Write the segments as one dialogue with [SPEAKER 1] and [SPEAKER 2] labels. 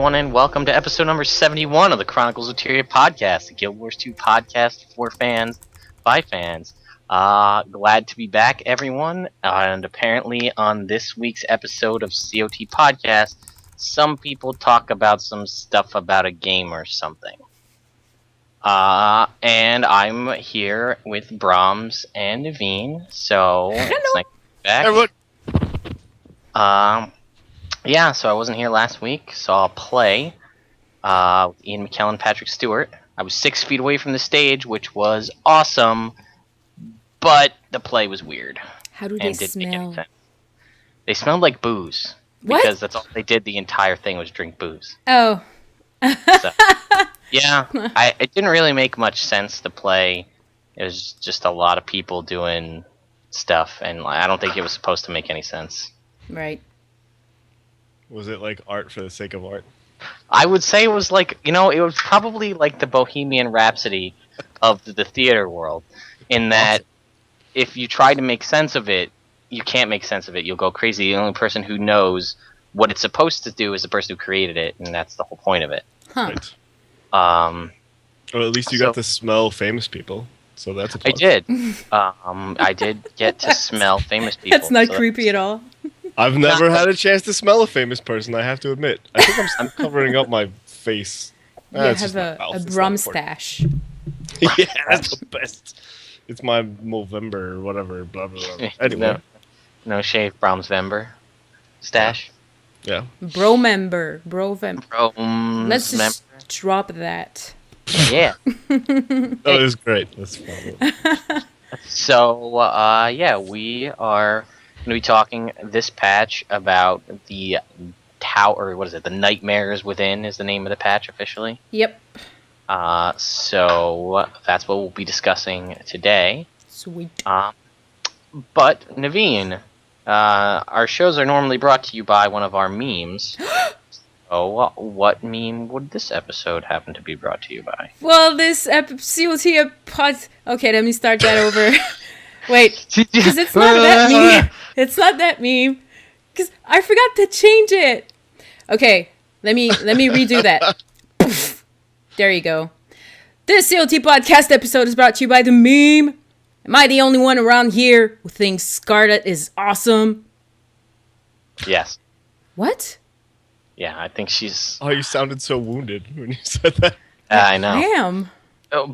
[SPEAKER 1] everyone, and welcome to episode number 71 of the Chronicles of Tyria podcast, the Guild Wars 2 podcast for fans, by fans. Glad to be back, everyone, and apparently on this week's episode of CoTPodcast, some people talk about some stuff about a game or something. And I'm here with Bromms and Naveen, so it's nice to be back.
[SPEAKER 2] Everyone.
[SPEAKER 1] Yeah, so I wasn't here last week, so I'll play with Ian McKellen and Patrick Stewart. I was 6 feet away from the stage, which was awesome, but the play was weird.
[SPEAKER 3] How do they smell?
[SPEAKER 1] They smelled like booze.
[SPEAKER 3] What?
[SPEAKER 1] Because that's all they did the entire thing was drink booze.
[SPEAKER 3] Oh.
[SPEAKER 1] So, yeah, it didn't really make much sense to play. It was just a lot of people doing stuff, and I don't think it was supposed to make any sense.
[SPEAKER 3] Right.
[SPEAKER 2] Was it like art for the sake of art?
[SPEAKER 1] I would say it was like, it was probably like the Bohemian Rhapsody of the theater world, in that if you try to make sense of it, you can't make sense of it. You'll go crazy. The only person who knows what it's supposed to do is the person who created it, and that's the whole point of it.
[SPEAKER 3] Huh.
[SPEAKER 2] Right.
[SPEAKER 1] Well,
[SPEAKER 2] at least you got to smell famous people, so that's a plus.
[SPEAKER 1] I did. I did get to smell famous people.
[SPEAKER 3] That's not creepy at all.
[SPEAKER 2] I've never had a chance to smell a famous person, I have to admit. I think I'm covering up my face.
[SPEAKER 3] Yeah, I have a Bromms stash.
[SPEAKER 2] Yeah, that's the best. It's my Movember or whatever, blah, blah, blah. Anyway.
[SPEAKER 1] No shave, Bromsvember stash.
[SPEAKER 2] Yeah.
[SPEAKER 3] Bromvember. Let's
[SPEAKER 1] Bromsvember.
[SPEAKER 3] just drop that.
[SPEAKER 1] Yeah.
[SPEAKER 2] That was great. That's fun.
[SPEAKER 1] So, yeah, we are going to be talking this patch about the tower, what is it, the Nightmares Within is the name of the patch officially.
[SPEAKER 3] Yep.
[SPEAKER 1] So, that's what we'll be discussing today.
[SPEAKER 3] Sweet.
[SPEAKER 1] But, Naveen, our shows are normally brought to you by one of our memes. So, what meme would this episode happen to be brought to you by?
[SPEAKER 3] Well, this COT pod... Okay, let me start that over. Wait, because it's not that meme. It's not that meme. Because I forgot to change it. Okay, let me redo that. There you go. This COT podcast episode is brought to you by the meme. Am I the only one around here who thinks Scarlet is awesome?
[SPEAKER 1] Yes.
[SPEAKER 3] What?
[SPEAKER 1] Yeah, I think she's...
[SPEAKER 2] Oh, you sounded so wounded when you said that.
[SPEAKER 1] I know.
[SPEAKER 3] I am.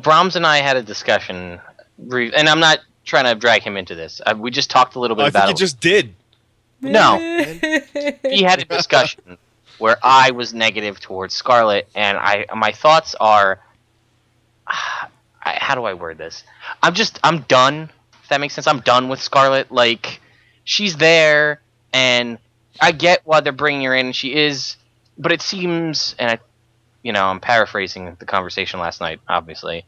[SPEAKER 1] Bromms and I had a discussion, and I'm not trying to drag him into this. We just talked a little bit about
[SPEAKER 2] I think you just did.
[SPEAKER 1] No. He had a discussion where I was negative towards Scarlet, and my thoughts are... how do I word this? I'm done, if that makes sense. I'm done with Scarlet. Like, she's there, and I get why they're bringing her in, and she is, but it seems, and I'm paraphrasing the conversation last night, obviously,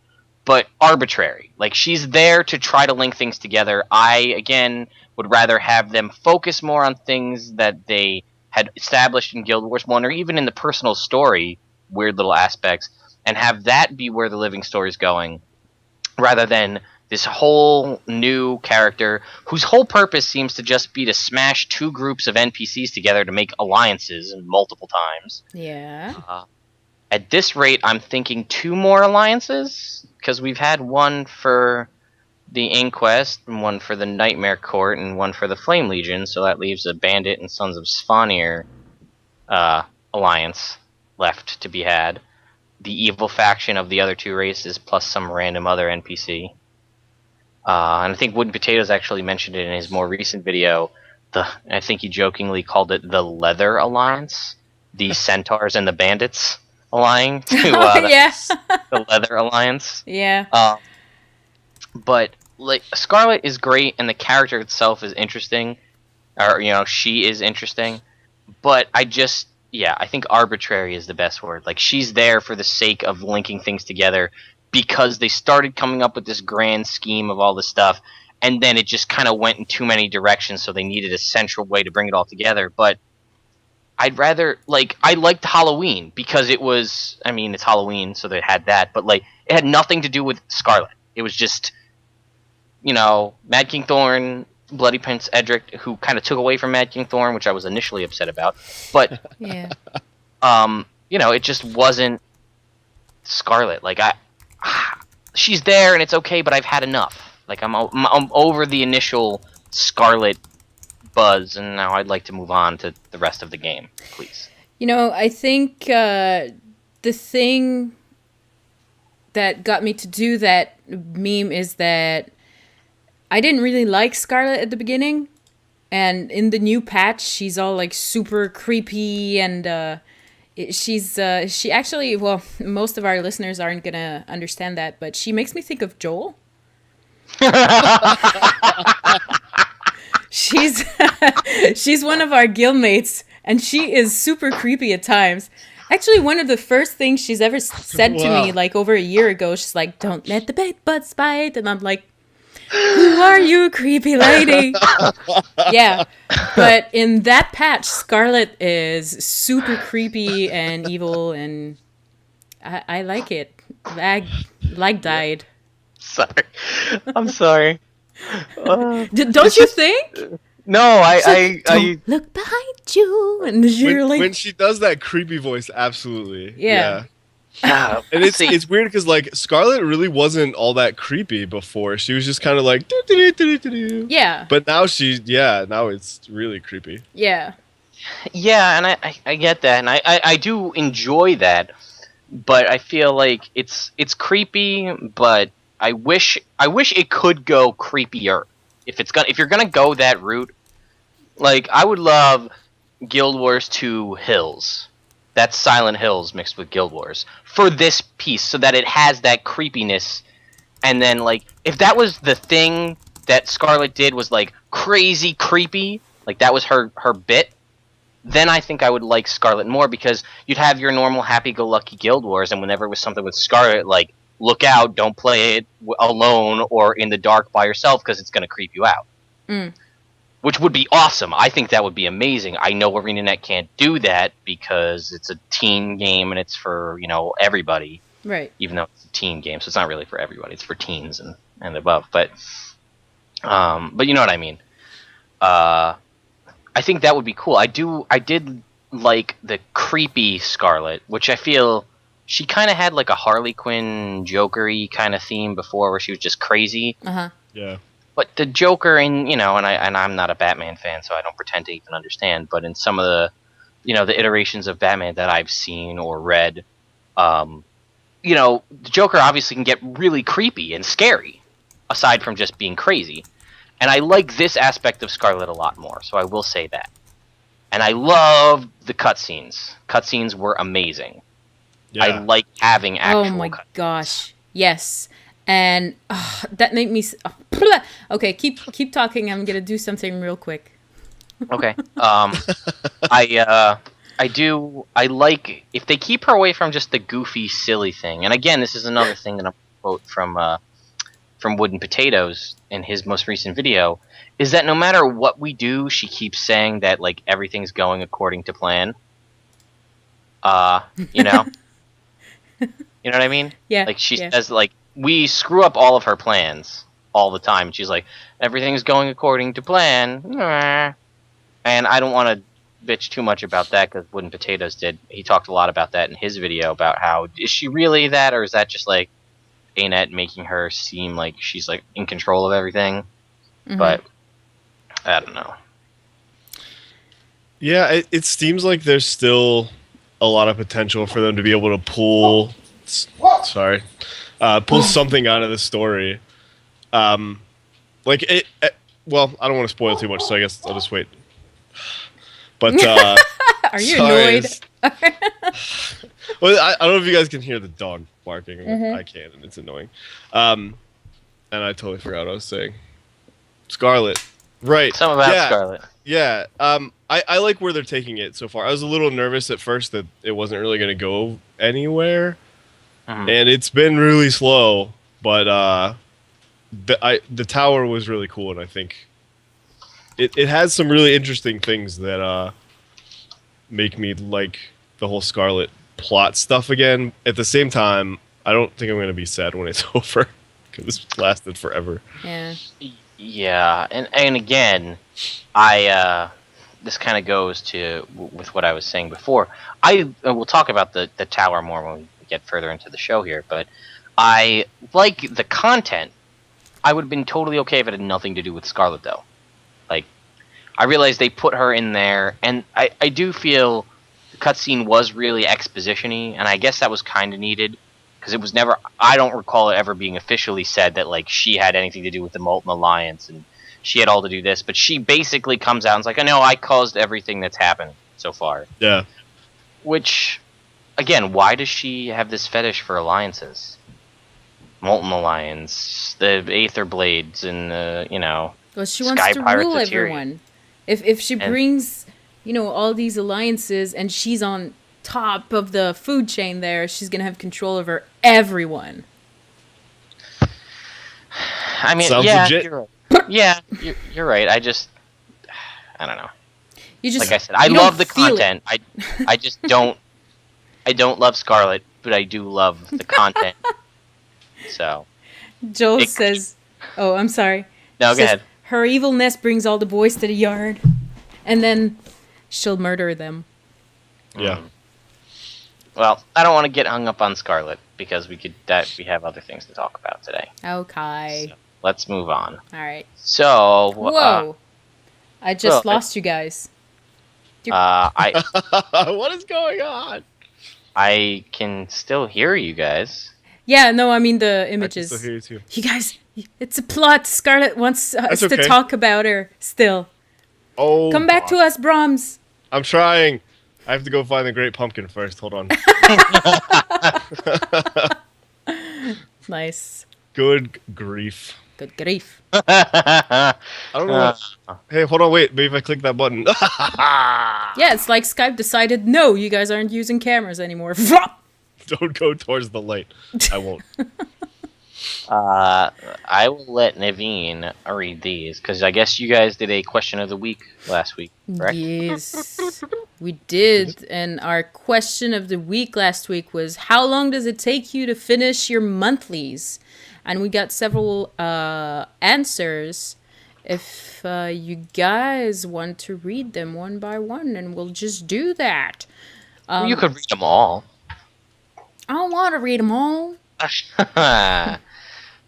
[SPEAKER 1] but arbitrary. Like, she's there to try to link things together. I, again, would rather have them focus more on things that they had established in Guild Wars 1, or even in the personal story, weird little aspects, and have that be where the living story is going, rather than this whole new character whose whole purpose seems to just be to smash two groups of NPCs together to make alliances multiple times.
[SPEAKER 3] Yeah.
[SPEAKER 1] At this rate, I'm thinking 2 more alliances, because we've had one for the Inquest, and one for the Nightmare Court, and one for the Flame Legion, so that leaves a Bandit and Sons of Svanir alliance left to be had. The evil faction of the other 2 races, plus some random other NPC. And I think Wooden Potatoes actually mentioned it in his more recent video. I think he jokingly called it the Leather Alliance. The Centaurs and the Bandits allying to the Leather Alliance.
[SPEAKER 3] Yeah.
[SPEAKER 1] But like, Scarlet is great, and the character itself is interesting. Or, she is interesting. But I think arbitrary is the best word. Like, she's there for the sake of linking things together, because they started coming up with this grand scheme of all this stuff, and then it just kind of went in too many directions, so they needed a central way to bring it all together. But I'd rather, I liked Halloween, because it was, it's Halloween, so they had that, but, it had nothing to do with Scarlet. It was just, Mad King Thorn, Bloody Prince Edric, who kind of took away from Mad King Thorn, which I was initially upset about. But
[SPEAKER 3] yeah.
[SPEAKER 1] it just wasn't Scarlet. Like she's there and it's okay, but I've had enough. Like I'm over the initial Scarlet buzz, and now I'd like to move on to the rest of the game, please.
[SPEAKER 3] I think the thing that got me to do that meme is that I didn't really like Scarlet at the beginning, and in the new patch, she's all like super creepy, and she actually, well, most of our listeners aren't gonna understand that, but she makes me think of Joel. She's one of our guildmates, and she is super creepy at times. Actually, one of the first things she's ever said to me, like over a year ago, she's like, "Don't let the bait buds bite," and I'm like, "Who are you, creepy lady?" Yeah, but in that patch, Scarlet is super creepy and evil, and I like it. Lag died.
[SPEAKER 1] Sorry, I'm sorry.
[SPEAKER 3] Don't you think?
[SPEAKER 1] No, I
[SPEAKER 3] look behind you, and you're
[SPEAKER 2] when she does that creepy voice, absolutely.
[SPEAKER 3] Yeah.
[SPEAKER 1] and
[SPEAKER 2] it's weird because like Scarlet really wasn't all that creepy before. She was just kind of like doo-doo-doo-doo-doo.
[SPEAKER 3] Yeah.
[SPEAKER 2] But now now it's really creepy.
[SPEAKER 3] Yeah.
[SPEAKER 1] Yeah, and I get that, and I do enjoy that, but I feel like it's creepy, but I wish it could go creepier. If you're gonna go that route, like I would love Guild Wars 2 Hills. That's Silent Hills mixed with Guild Wars for this piece, so that it has that creepiness. And then like if that was the thing that Scarlet did was like crazy creepy, like that was her bit, then I think I would like Scarlet more, because you'd have your normal happy-go-lucky Guild Wars, and whenever it was something with Scarlet, like, look out, don't play it alone or in the dark by yourself because it's going to creep you out. Which would be awesome. I think that would be amazing. I know ArenaNet can't do that because it's a teen game and it's for, everybody.
[SPEAKER 3] Right.
[SPEAKER 1] Even though it's a teen game, so it's not really for everybody. It's for teens and above. But you know what I mean. I think that would be cool. I did like the creepy Scarlet, which I feel she kind of had like a Harley Quinn Joker-y kind of theme before, where she was just crazy.
[SPEAKER 2] Yeah.
[SPEAKER 1] But the Joker and I'm not a Batman fan, so I don't pretend to even understand, but in some of the the iterations of Batman that I've seen or read, the Joker obviously can get really creepy and scary, aside from just being crazy. And I like this aspect of Scarlet a lot more, so I will say that. And I love the cutscenes. Cutscenes were amazing. Yeah. I like having actual
[SPEAKER 3] Oh my
[SPEAKER 1] cutscenes.
[SPEAKER 3] Gosh, yes. And that made me... Okay, keep talking. I'm gonna do something real quick.
[SPEAKER 1] Okay. I like if they keep her away from just the goofy, silly thing. And again, this is another thing that I'm quote from Wooden Potatoes in his most recent video, is that no matter what we do, she keeps saying that like everything's going according to plan. You know what I mean?
[SPEAKER 3] Yeah.
[SPEAKER 1] Like she says, like we screw up all of her plans all the time. She's like, everything's going according to plan. And I don't want to bitch too much about that, because Wooden Potatoes he talked a lot about that in his video, about how, is she really that, or is that just like ANET making her seem like she's like in control of everything? But I don't know.
[SPEAKER 2] Yeah, it seems like there's still a lot of potential for them to be able to pull something out of the story. Like it, well, I don't want to spoil too much, so I guess I'll just wait. But
[SPEAKER 3] are you annoyed?
[SPEAKER 2] Well, I don't know if you guys can hear the dog barking. I can, and it's annoying. And I totally forgot what I was saying. Scarlet, right?
[SPEAKER 1] Something about Scarlet.
[SPEAKER 2] Yeah. I like where they're taking it so far. I was a little nervous at first that it wasn't really going to go anywhere, and it's been really slow. But the tower was really cool, and I think it has some really interesting things that make me like the whole Scarlet plot stuff again. At the same time, I don't think I'm going to be sad when it's over, because this lasted forever.
[SPEAKER 3] Yeah.
[SPEAKER 1] Yeah, and again, I this kind of goes to with what I was saying before. We'll talk about the tower more when we get further into the show here, but I like the content. I would have been totally okay if it had nothing to do with Scarlet, though. Like, I realized they put her in there, and I do feel the cutscene was really exposition-y, and I guess that was kind of needed, because it was never, I don't recall it ever being officially said that, like, she had anything to do with the Molten Alliance, and she had all to do this, but she basically comes out and is like, I know, I caused everything that's happened so far.
[SPEAKER 2] Yeah.
[SPEAKER 1] Which, again, why does she have this fetish for alliances? Molten Alliance, the Aether Blades, and
[SPEAKER 3] well, she
[SPEAKER 1] Sky
[SPEAKER 3] wants to
[SPEAKER 1] Pirates
[SPEAKER 3] rule
[SPEAKER 1] of Tyrion.
[SPEAKER 3] everyone. If she brings, all these alliances and she's on top of the food chain there, she's gonna have control over everyone.
[SPEAKER 1] I mean,
[SPEAKER 2] sounds
[SPEAKER 1] yeah,
[SPEAKER 2] legit.
[SPEAKER 1] you're right. Yeah, you're right. I don't know. Like I said, I love the content. I just don't. I don't love Scarlet, but I do love the content. So.
[SPEAKER 3] Joel says, "Oh, I'm sorry."
[SPEAKER 1] No, go ahead.
[SPEAKER 3] Her evilness brings all the boys to the yard, and then she'll murder them.
[SPEAKER 2] Yeah.
[SPEAKER 1] Well, I don't want to get hung up on Scarlet because we have other things to talk about today.
[SPEAKER 3] Okay.
[SPEAKER 1] So, let's move on.
[SPEAKER 3] All right.
[SPEAKER 1] So.
[SPEAKER 3] Whoa! I just lost you guys.
[SPEAKER 2] What is going on?
[SPEAKER 1] I can still hear you guys.
[SPEAKER 3] Yeah, no, I mean the images.
[SPEAKER 2] I can still hear you too.
[SPEAKER 3] You guys, it's a plot. Scarlet wants us
[SPEAKER 2] okay.
[SPEAKER 3] to talk about her still.
[SPEAKER 2] Oh,
[SPEAKER 3] Come back to us, Bromms.
[SPEAKER 2] I'm trying. I have to go find the Great Pumpkin first. Hold on.
[SPEAKER 3] Nice.
[SPEAKER 2] Good grief.
[SPEAKER 3] Good grief.
[SPEAKER 2] I don't know. Hey, hold on. Wait. Maybe if I click that button.
[SPEAKER 3] Yeah, it's like Skype decided, no, you guys aren't using cameras anymore.
[SPEAKER 2] Don't go towards the light. I won't.
[SPEAKER 1] I will let Naveen read these because I guess you guys did a question of the week last week, correct?
[SPEAKER 3] Yes, we did. And our question of the week last week was, how long does it take you to finish your monthlies? And we got several answers. If you guys want to read them one by one, and we'll just do that.
[SPEAKER 1] You could read them all.
[SPEAKER 3] I don't want to read them all.
[SPEAKER 1] Fine.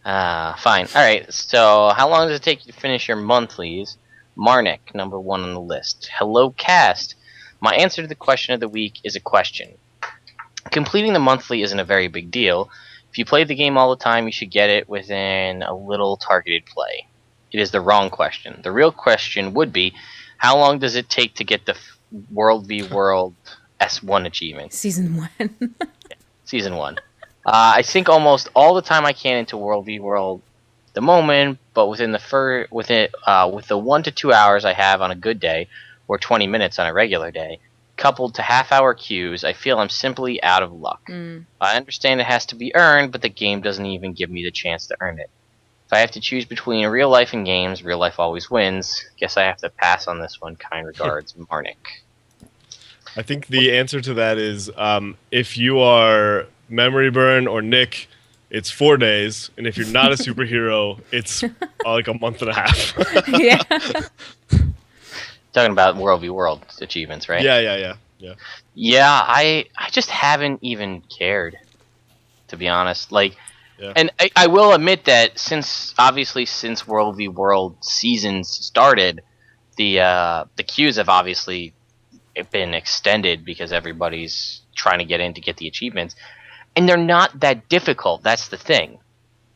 [SPEAKER 1] All right. So, how long does it take you to finish your monthlies? Marnik, number 1 on the list. Hello, cast. My answer to the question of the week is a question. Completing the monthly isn't a very big deal. If you play the game all the time, you should get it within a little targeted play. It is the wrong question. The real question would be, how long does it take to get the World v World S1 achievement?
[SPEAKER 3] Season 1.
[SPEAKER 1] Season 1. I sink almost all the time I can into World v World at the moment, but with the 1 to 2 hours I have on a good day, or 20 minutes on a regular day, coupled to half-hour queues, I feel I'm simply out of luck. I understand it has to be earned, but the game doesn't even give me the chance to earn it. If I have to choose between real life and games, real life always wins. Guess I have to pass on this one. Kind regards, Marnik.
[SPEAKER 2] I think the answer to that is if you are Memory Burn or Nick, it's 4 days, and if you're not a superhero, it's like a month and a half.
[SPEAKER 3] Yeah.
[SPEAKER 1] Talking about World v World achievements, right?
[SPEAKER 2] Yeah.
[SPEAKER 1] Yeah, I just haven't even cared, to be honest. Like,
[SPEAKER 2] yeah.
[SPEAKER 1] And I will admit that since World v World seasons started, the queues have obviously been extended because everybody's trying to get in to get the achievements, and they're not that difficult. That's the thing.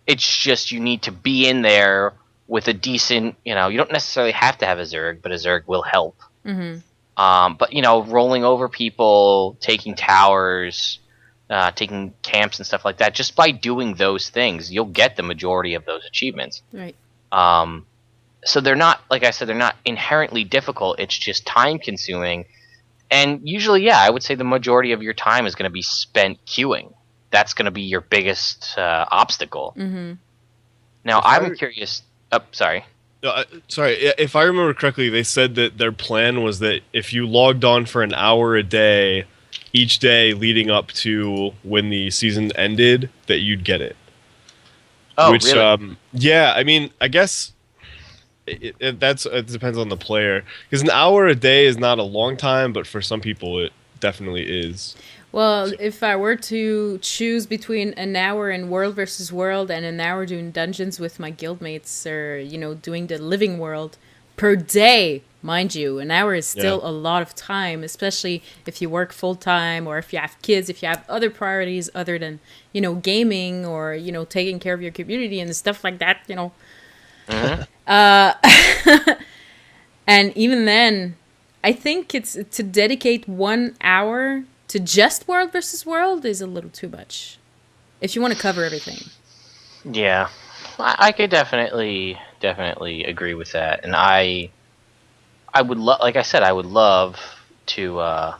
[SPEAKER 1] It's just you need to be in there with a decent, you don't necessarily have to have a ZERG, but a ZERG will help.
[SPEAKER 3] Mm-hmm.
[SPEAKER 1] But rolling over people, taking towers, taking camps and stuff like that, just by doing those things, you'll get the majority of those achievements.
[SPEAKER 3] Right.
[SPEAKER 1] So they're not, like I said, they're not inherently difficult. It's just time consuming. And usually, yeah, I would say the majority of your time is going to be spent queuing. That's going to be your biggest obstacle.
[SPEAKER 3] Mm-hmm.
[SPEAKER 1] Now, I'm curious. Oh, sorry.
[SPEAKER 2] Sorry, if I remember correctly, they said that their plan was that if you logged on for an hour a day, each day leading up to when the season ended, that you'd get it.
[SPEAKER 1] Oh, really?
[SPEAKER 2] Yeah, I mean, I guess it depends on the player. Because an hour a day is not a long time, but for some people it definitely is.
[SPEAKER 3] Well, if I were to choose between an hour in World versus World and an hour doing dungeons with my guildmates, or doing the living world per day, mind you, an hour is still a lot of time, especially if you work full time or if you have kids, if you have other priorities other than gaming or taking care of your community and stuff like that. And even then, I think it's to dedicate 1 hour to just World versus World is a little too much if you want to cover everything.
[SPEAKER 1] Yeah, I could definitely agree with that, and I would like I said, I would love to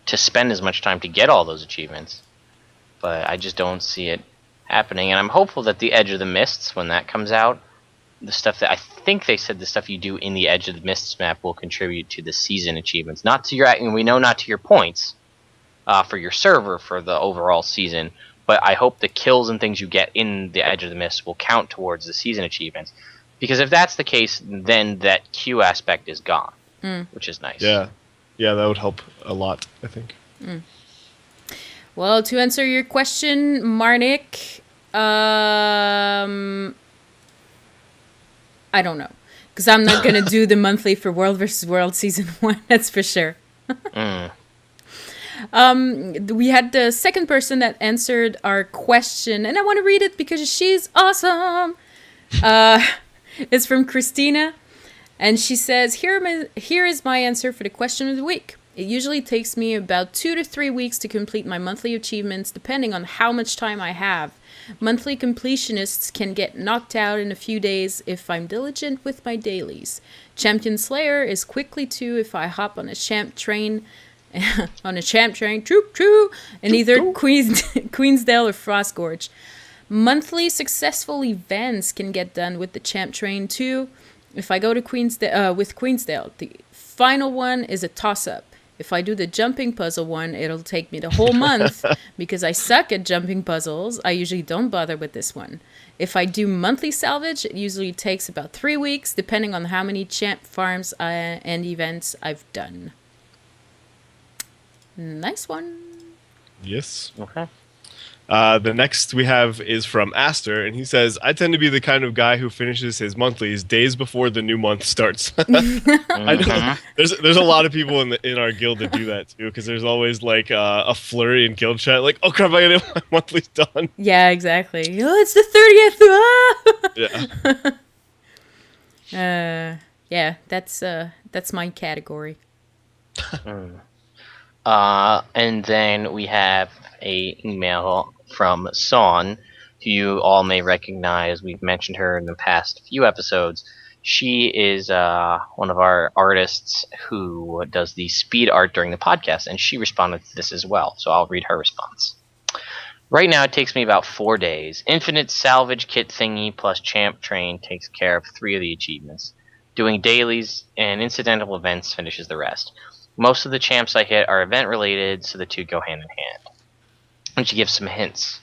[SPEAKER 1] spend as much time to get all those achievements, but I just don't see it happening. And I'm hopeful that the Edge of the Mists, when that comes out, the stuff that I think they said the stuff you do in the Edge of the Mists map will contribute to the season achievements, not to your, and we know not to your points for your server for the overall season, but I hope the kills and things you get in the Edge of the Mists will count towards the season achievements, because if that's the case, then that queue aspect is gone, which is nice.
[SPEAKER 2] Yeah, that would help a lot, I think.
[SPEAKER 3] Well, to answer your question, Marnik, I don't know, because I'm not going to do the monthly for World vs. World Season 1, that's for sure. We had the second person that answered our question, and I want to read it because she's awesome. It's from Christina, and she says, here is my answer for the question of the week. It usually takes me about 2 to 3 weeks to complete my monthly achievements, depending on how much time I have. Monthly completionists can get knocked out in a few days if I'm diligent with my dailies. Champion Slayer is quickly too if I hop on a champ train, true, in either Queensdale or Frostgorge. Monthly successful events can get done with the champ train too. If I go to Queensdale, the final one is a toss-up. If I do the jumping puzzle one, it'll take me the whole month. Because I suck at jumping puzzles, I usually don't bother with this one. If I do monthly salvage, it usually takes about 3 weeks, depending on how many champ farms and events I've done. Nice one.
[SPEAKER 2] Yes.
[SPEAKER 1] Okay.
[SPEAKER 2] The next we have is from Aster, and he says, I tend to be the kind of guy who finishes his monthlies days before the new month starts. I know there's a lot of people in our guild that do that too, because there's always like a flurry in guild chat, like, oh crap, I gotta get my monthlies done.
[SPEAKER 3] Yeah, exactly. Oh, it's the 30th. Yeah, that's my category.
[SPEAKER 1] And then we have a email from Son, who you all may recognize. We've mentioned her in the past few episodes. She is one of our artists who does the speed art during the podcast, and she responded to this as well, so I'll read her response. Right now it takes me about 4 days. Infinite salvage kit thingy plus champ train takes care of 3 of the achievements. Doing dailies and incidental events finishes the rest. Most of the champs I hit are event related, so the two go hand in hand. And she gives some hints.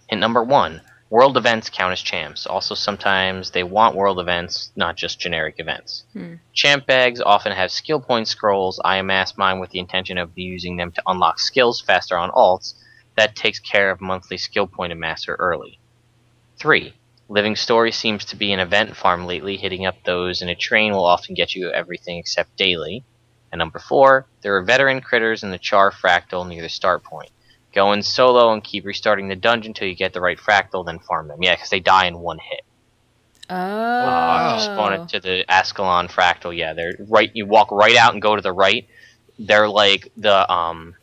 [SPEAKER 1] Hint number 1, world events count as champs. Also, sometimes they want world events, not just generic events. Champ bags often have skill point scrolls. I amass mine with the intention of using them to unlock skills faster on alts. That takes care of monthly skill point amasser early. 3, living story seems to be an event farm lately. Hitting up those in a train will often get you everything except daily. And number 4, there are veteran critters in the Char fractal near the start point. Go in solo and keep restarting the dungeon until you get the right fractal, then farm them. Yeah, because they die in one hit.
[SPEAKER 3] Oh.
[SPEAKER 1] Spawn it to the Ascalon fractal. Yeah, they're right. You walk right out and go to the right. They're like the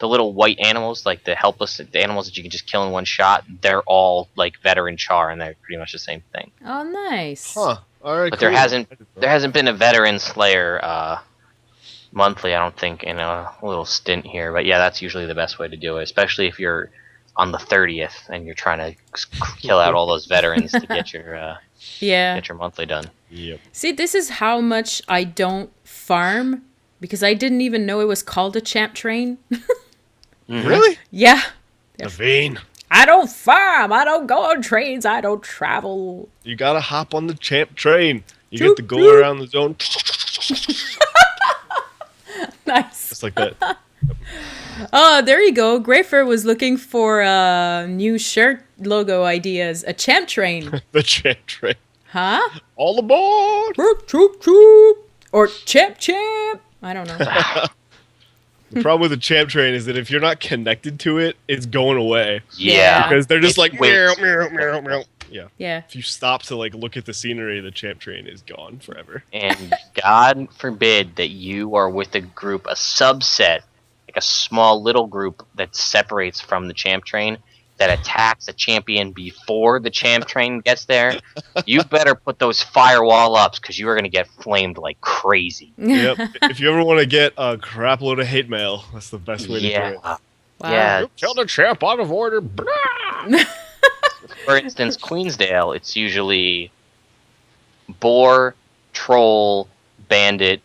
[SPEAKER 1] little white animals, like the helpless animals that you can just kill in one shot. They're all like veteran Char, and they're pretty much the same thing.
[SPEAKER 3] Oh, nice.
[SPEAKER 2] Huh. All right.
[SPEAKER 1] But
[SPEAKER 2] cool.
[SPEAKER 1] there hasn't been a veteran Slayer monthly, I don't think, in a little stint here. But yeah, that's usually the best way to do it, especially if you're on the 30th and you're trying to kill out all those veterans to get your get your monthly done.
[SPEAKER 2] Yep.
[SPEAKER 3] See, this is how much I don't farm, because I didn't even know it was called a champ train.
[SPEAKER 2] Really?
[SPEAKER 3] Yeah.
[SPEAKER 2] Naveen.
[SPEAKER 3] I don't farm. I don't go on trains. I don't travel.
[SPEAKER 2] You gotta hop on the champ train. You get to go around the zone.
[SPEAKER 3] Nice.
[SPEAKER 2] Just like that.
[SPEAKER 3] Oh, there you go. Grayfer was looking for new shirt logo ideas. A champ train.
[SPEAKER 2] The champ train.
[SPEAKER 3] Huh?
[SPEAKER 2] All aboard!
[SPEAKER 3] Troop, troop, troop. Or champ, champ. I don't know.
[SPEAKER 2] The problem with the champ train is that if you're not connected to it, it's going away.
[SPEAKER 1] Yeah.
[SPEAKER 2] Because they're just like, meow,
[SPEAKER 1] waits.
[SPEAKER 2] meow, meow, meow. Yeah.
[SPEAKER 3] Yeah.
[SPEAKER 2] If you stop to like look at the scenery, the champ train is gone forever.
[SPEAKER 1] And God forbid that you are with a group, a subset, like a small little group that separates from the champ train, that attacks a champion before the champ train gets there. You better put those firewall ups, because you are going to get flamed like crazy.
[SPEAKER 2] Yep. If you ever want to get a crap load of hate mail, that's the best way to do it.
[SPEAKER 3] Wow.
[SPEAKER 1] Yeah.
[SPEAKER 2] You killed a champ out of order.
[SPEAKER 1] For instance, Queensdale, it's usually boar, troll, bandit,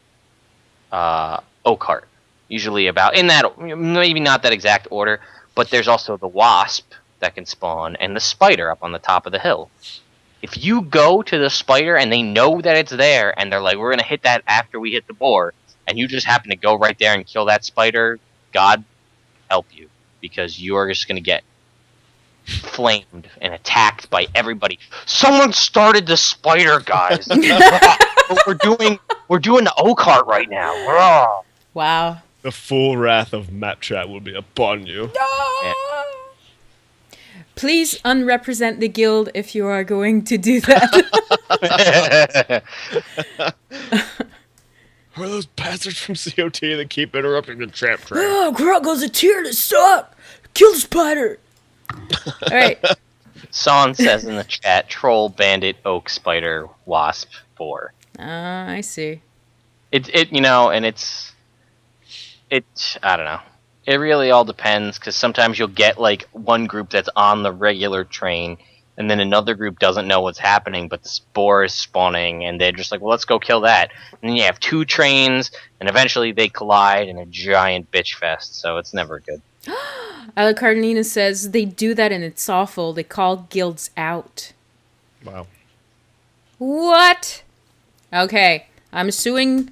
[SPEAKER 1] Oakheart. Usually about, in that, maybe not that exact order, but there's also the wasp that can spawn, and the spider up on the top of the hill. If you go to the spider and they know that it's there, and they're like, we're going to hit that after we hit the boar, and you just happen to go right there and kill that spider, God help you, because you are just going to get flamed and attacked by everybody. Someone started the spider, guys. we're doing the Oakheart right now.
[SPEAKER 3] Wow.
[SPEAKER 2] The full wrath of map chat will be upon you.
[SPEAKER 1] Yeah.
[SPEAKER 3] Please unrepresent the guild if you are going to do that.
[SPEAKER 2] Who are those bastards from COT that keep interrupting the champ train?
[SPEAKER 3] Oh, Gruggle's a tear to suck. Kill the spider. All right.
[SPEAKER 1] Son says in the chat, troll, bandit, oak, spider, wasp, boar.
[SPEAKER 3] I see.
[SPEAKER 1] It you know, and it's I don't know. It really all depends, because sometimes you'll get like one group that's on the regular train, and then another group doesn't know what's happening, but the spore is spawning, and they're just like, well, let's go kill that. And then you have two trains, and eventually they collide in a giant bitch fest, so it's never good.
[SPEAKER 3] Ala Cardinina says they do that and it's awful. They call guilds out.
[SPEAKER 2] Wow.
[SPEAKER 3] What? Okay. I'm eschewing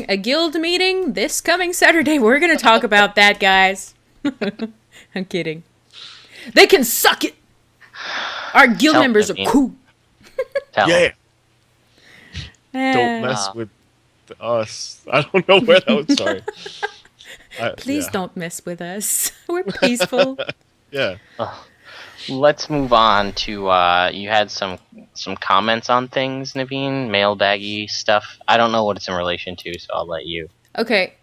[SPEAKER 3] a guild meeting this coming Saturday. We're going to talk about that, guys. I'm kidding. They can suck it. Our guild
[SPEAKER 1] Tell
[SPEAKER 3] members are
[SPEAKER 1] Naveen.
[SPEAKER 3] cool.
[SPEAKER 1] Tell
[SPEAKER 2] Yeah.
[SPEAKER 3] Eh.
[SPEAKER 2] Don't mess with us. I don't know where that was. Sorry.
[SPEAKER 3] Please
[SPEAKER 2] Yeah.
[SPEAKER 3] don't mess with us. We're peaceful.
[SPEAKER 2] Yeah.
[SPEAKER 1] Let's move on to you had some comments on things, Naveen, mailbaggy stuff. I don't know what it's in relation to, so I'll let you.
[SPEAKER 3] Okay.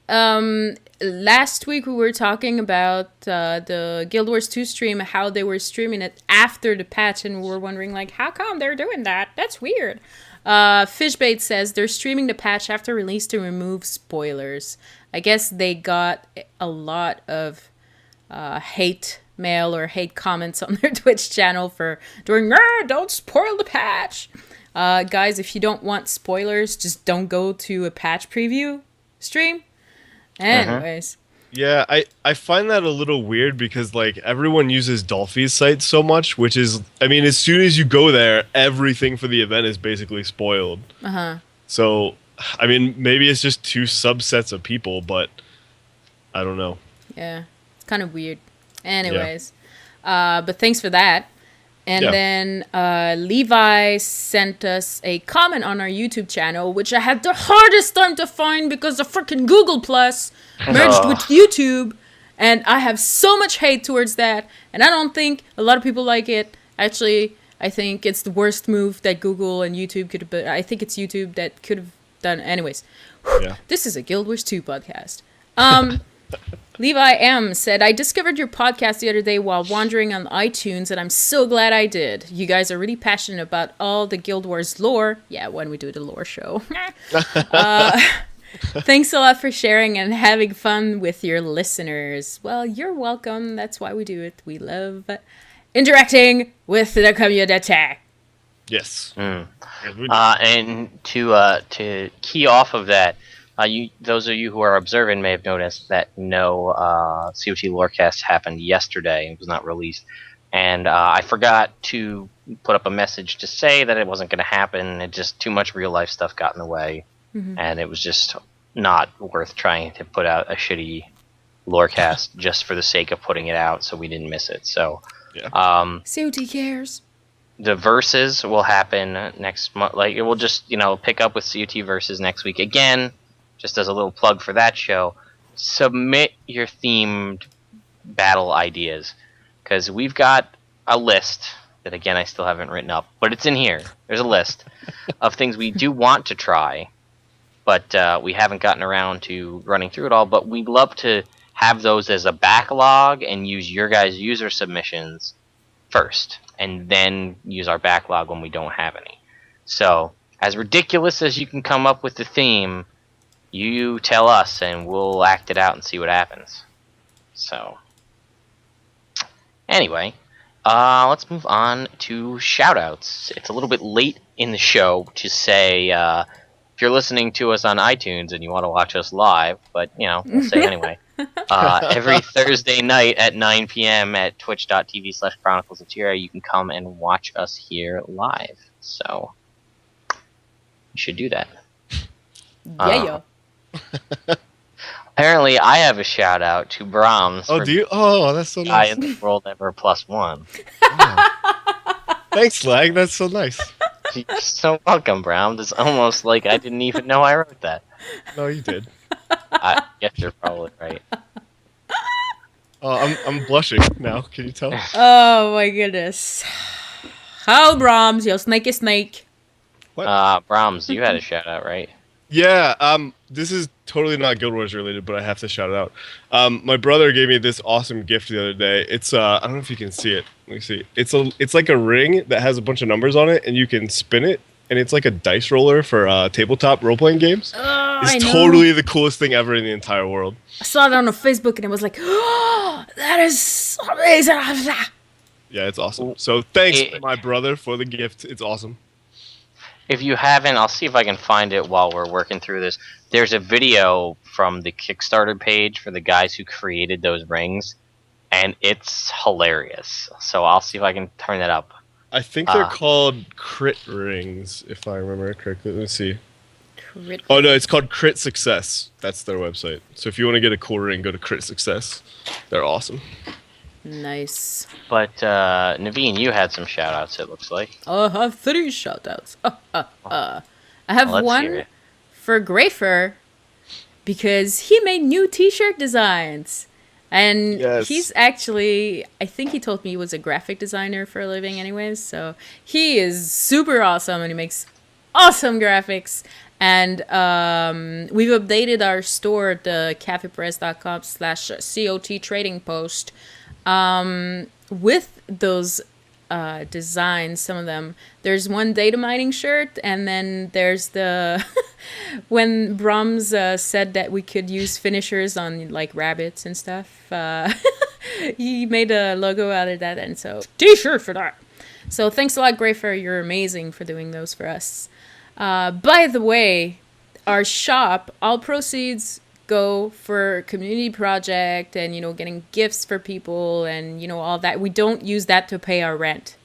[SPEAKER 3] Last week we were talking about the Guild Wars 2 stream, how they were streaming it after the patch, and we were wondering, like, how come they're doing that? That's weird. Fishbait says they're streaming the patch after release to remove spoilers. I guess they got a lot of hate mail or hate comments on their Twitch channel for doing, don't spoil the patch. Guys, if you don't want spoilers, just don't go to a patch preview stream. Anyways.
[SPEAKER 2] Yeah, I find that a little weird because, like, everyone uses Dolphy's site so much, which is, I mean, as soon as you go there, everything for the event is basically spoiled.
[SPEAKER 3] Uh-huh.
[SPEAKER 2] So, I mean, maybe it's just two subsets of people, but I don't know.
[SPEAKER 3] Yeah, it's kind of weird. Anyways, but thanks for that. And then Levi sent us a comment on our YouTube channel, which I had the hardest time to find because the freaking Google Plus merged with YouTube. And I have so much hate towards that. And I don't think a lot of people like it. Actually, I think it's the worst move that Google and YouTube could have, but I think it's YouTube that could have done. Anyways, This is a Guild Wars 2 podcast. Levi M said, I discovered your podcast the other day while wandering on iTunes, and I'm so glad I did. You guys are really passionate about all the Guild Wars lore. Yeah, when we do the lore show. Thanks a lot for sharing and having fun with your listeners. Well, you're welcome. That's why we do it. We love interacting with the community.
[SPEAKER 2] Yes.
[SPEAKER 1] And to key off of that, those of you who are observant may have noticed that no COT Lorecast happened yesterday. It was not released. And I forgot to put up a message to say that it wasn't going to happen. It just too much real life stuff got in the way, and it was just not worth trying to put out a shitty Lorecast just for the sake of putting it out, so we didn't miss it. So,
[SPEAKER 3] COT cares.
[SPEAKER 1] The verses will happen next month. Like, it will just pick up with COT verses next week again. Just as a little plug for that show, submit your themed battle ideas. Because we've got a list that, again, I still haven't written up, but it's in here. There's a list of things we do want to try, but we haven't gotten around to running through it all. But we'd love to have those as a backlog and use your guys' user submissions first, and then use our backlog when we don't have any. So, as ridiculous as you can come up with the theme, you tell us, and we'll act it out and see what happens. So... Anyway, let's move on to shoutouts. It's a little bit late in the show to say if you're listening to us on iTunes and you want to watch us live, but we'll say anyway. Every Thursday night at 9 p.m. at twitch.tv/Chronicles of Tira, you can come and watch us here live. So you should do that.
[SPEAKER 3] Yeah.
[SPEAKER 1] Apparently, I have a shout out to Bromms.
[SPEAKER 2] Oh, do you? Oh, that's so nice.
[SPEAKER 1] Guy in the world ever +1.
[SPEAKER 2] Oh. Thanks, Lag. That's so nice.
[SPEAKER 1] You're so welcome, Bromms. It's almost like I didn't even know I wrote that.
[SPEAKER 2] No, you did.
[SPEAKER 1] I guess you're probably right.
[SPEAKER 2] Oh, I'm blushing now. Can you tell?
[SPEAKER 3] Oh my goodness. How Bromms, yo snake is snake.
[SPEAKER 2] What?
[SPEAKER 1] Bromms, you had a shout out, right?
[SPEAKER 2] Yeah, this is totally not Guild Wars related, but I have to shout it out. My brother gave me this awesome gift the other day. It's I don't know if you can see it. Let me see. It's like a ring that has a bunch of numbers on it, and you can spin it, and it's like a dice roller for tabletop role playing games. It's totally the coolest thing ever in the entire world.
[SPEAKER 3] I saw it on Facebook, and it was like, oh, that is amazing.
[SPEAKER 2] Yeah, it's awesome. So thanks, my brother, for the gift. It's awesome.
[SPEAKER 1] If you haven't, I'll see if I can find it while we're working through this. There's a video from the Kickstarter page for the guys who created those rings, and it's hilarious. So I'll see if I can turn that up.
[SPEAKER 2] I think they're called crit rings, if I remember correctly. Let me see. Oh, no, it's called Crit Success. That's their website. So if you want to get a cool ring, go to Crit Success. They're awesome.
[SPEAKER 3] Nice.
[SPEAKER 1] But, Naveen, you had some shout-outs, it looks like.
[SPEAKER 3] I have 3 shout-outs. I have one for Grayfer, because he made new t-shirt designs. And he's actually, I think he told me he was a graphic designer for a living anyways, so he is super awesome, and he makes awesome graphics. And we've updated our store at the cafepress.com/COT trading post with those designs, some of them. There's one data mining shirt, and then there's the when Bromms said that we could use finishers on like rabbits and stuff. He made a logo out of that, and so t-shirt for that. So thanks a lot, Grayfer. You're amazing for doing those for us. By the way, our shop, all proceeds go for community project and, getting gifts for people and, all that. We don't use that to pay our rent.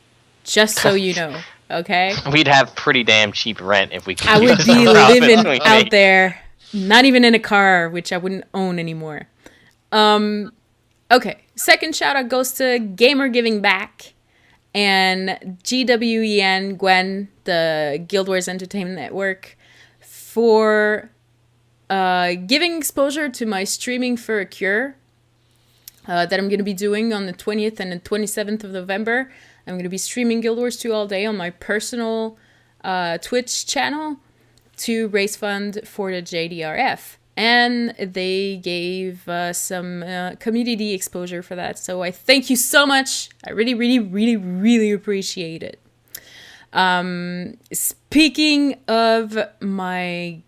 [SPEAKER 3] Just so you know, okay?
[SPEAKER 1] We'd have pretty damn cheap rent if we could.
[SPEAKER 3] I would be living out there, not even in a car, which I wouldn't own anymore. Okay, second shout out goes to Gamer Giving Back and GWEN, Gwen, the Guild Wars Entertainment Network, for giving exposure to my streaming for a cure that I'm going to be doing on the 20th and the 27th of November. I'm going to be streaming Guild Wars 2 all day on my personal Twitch channel to raise fund for the JDRF. And they gave some community exposure for that. So I thank you so much. I really, really, really, really appreciate it. Speaking of my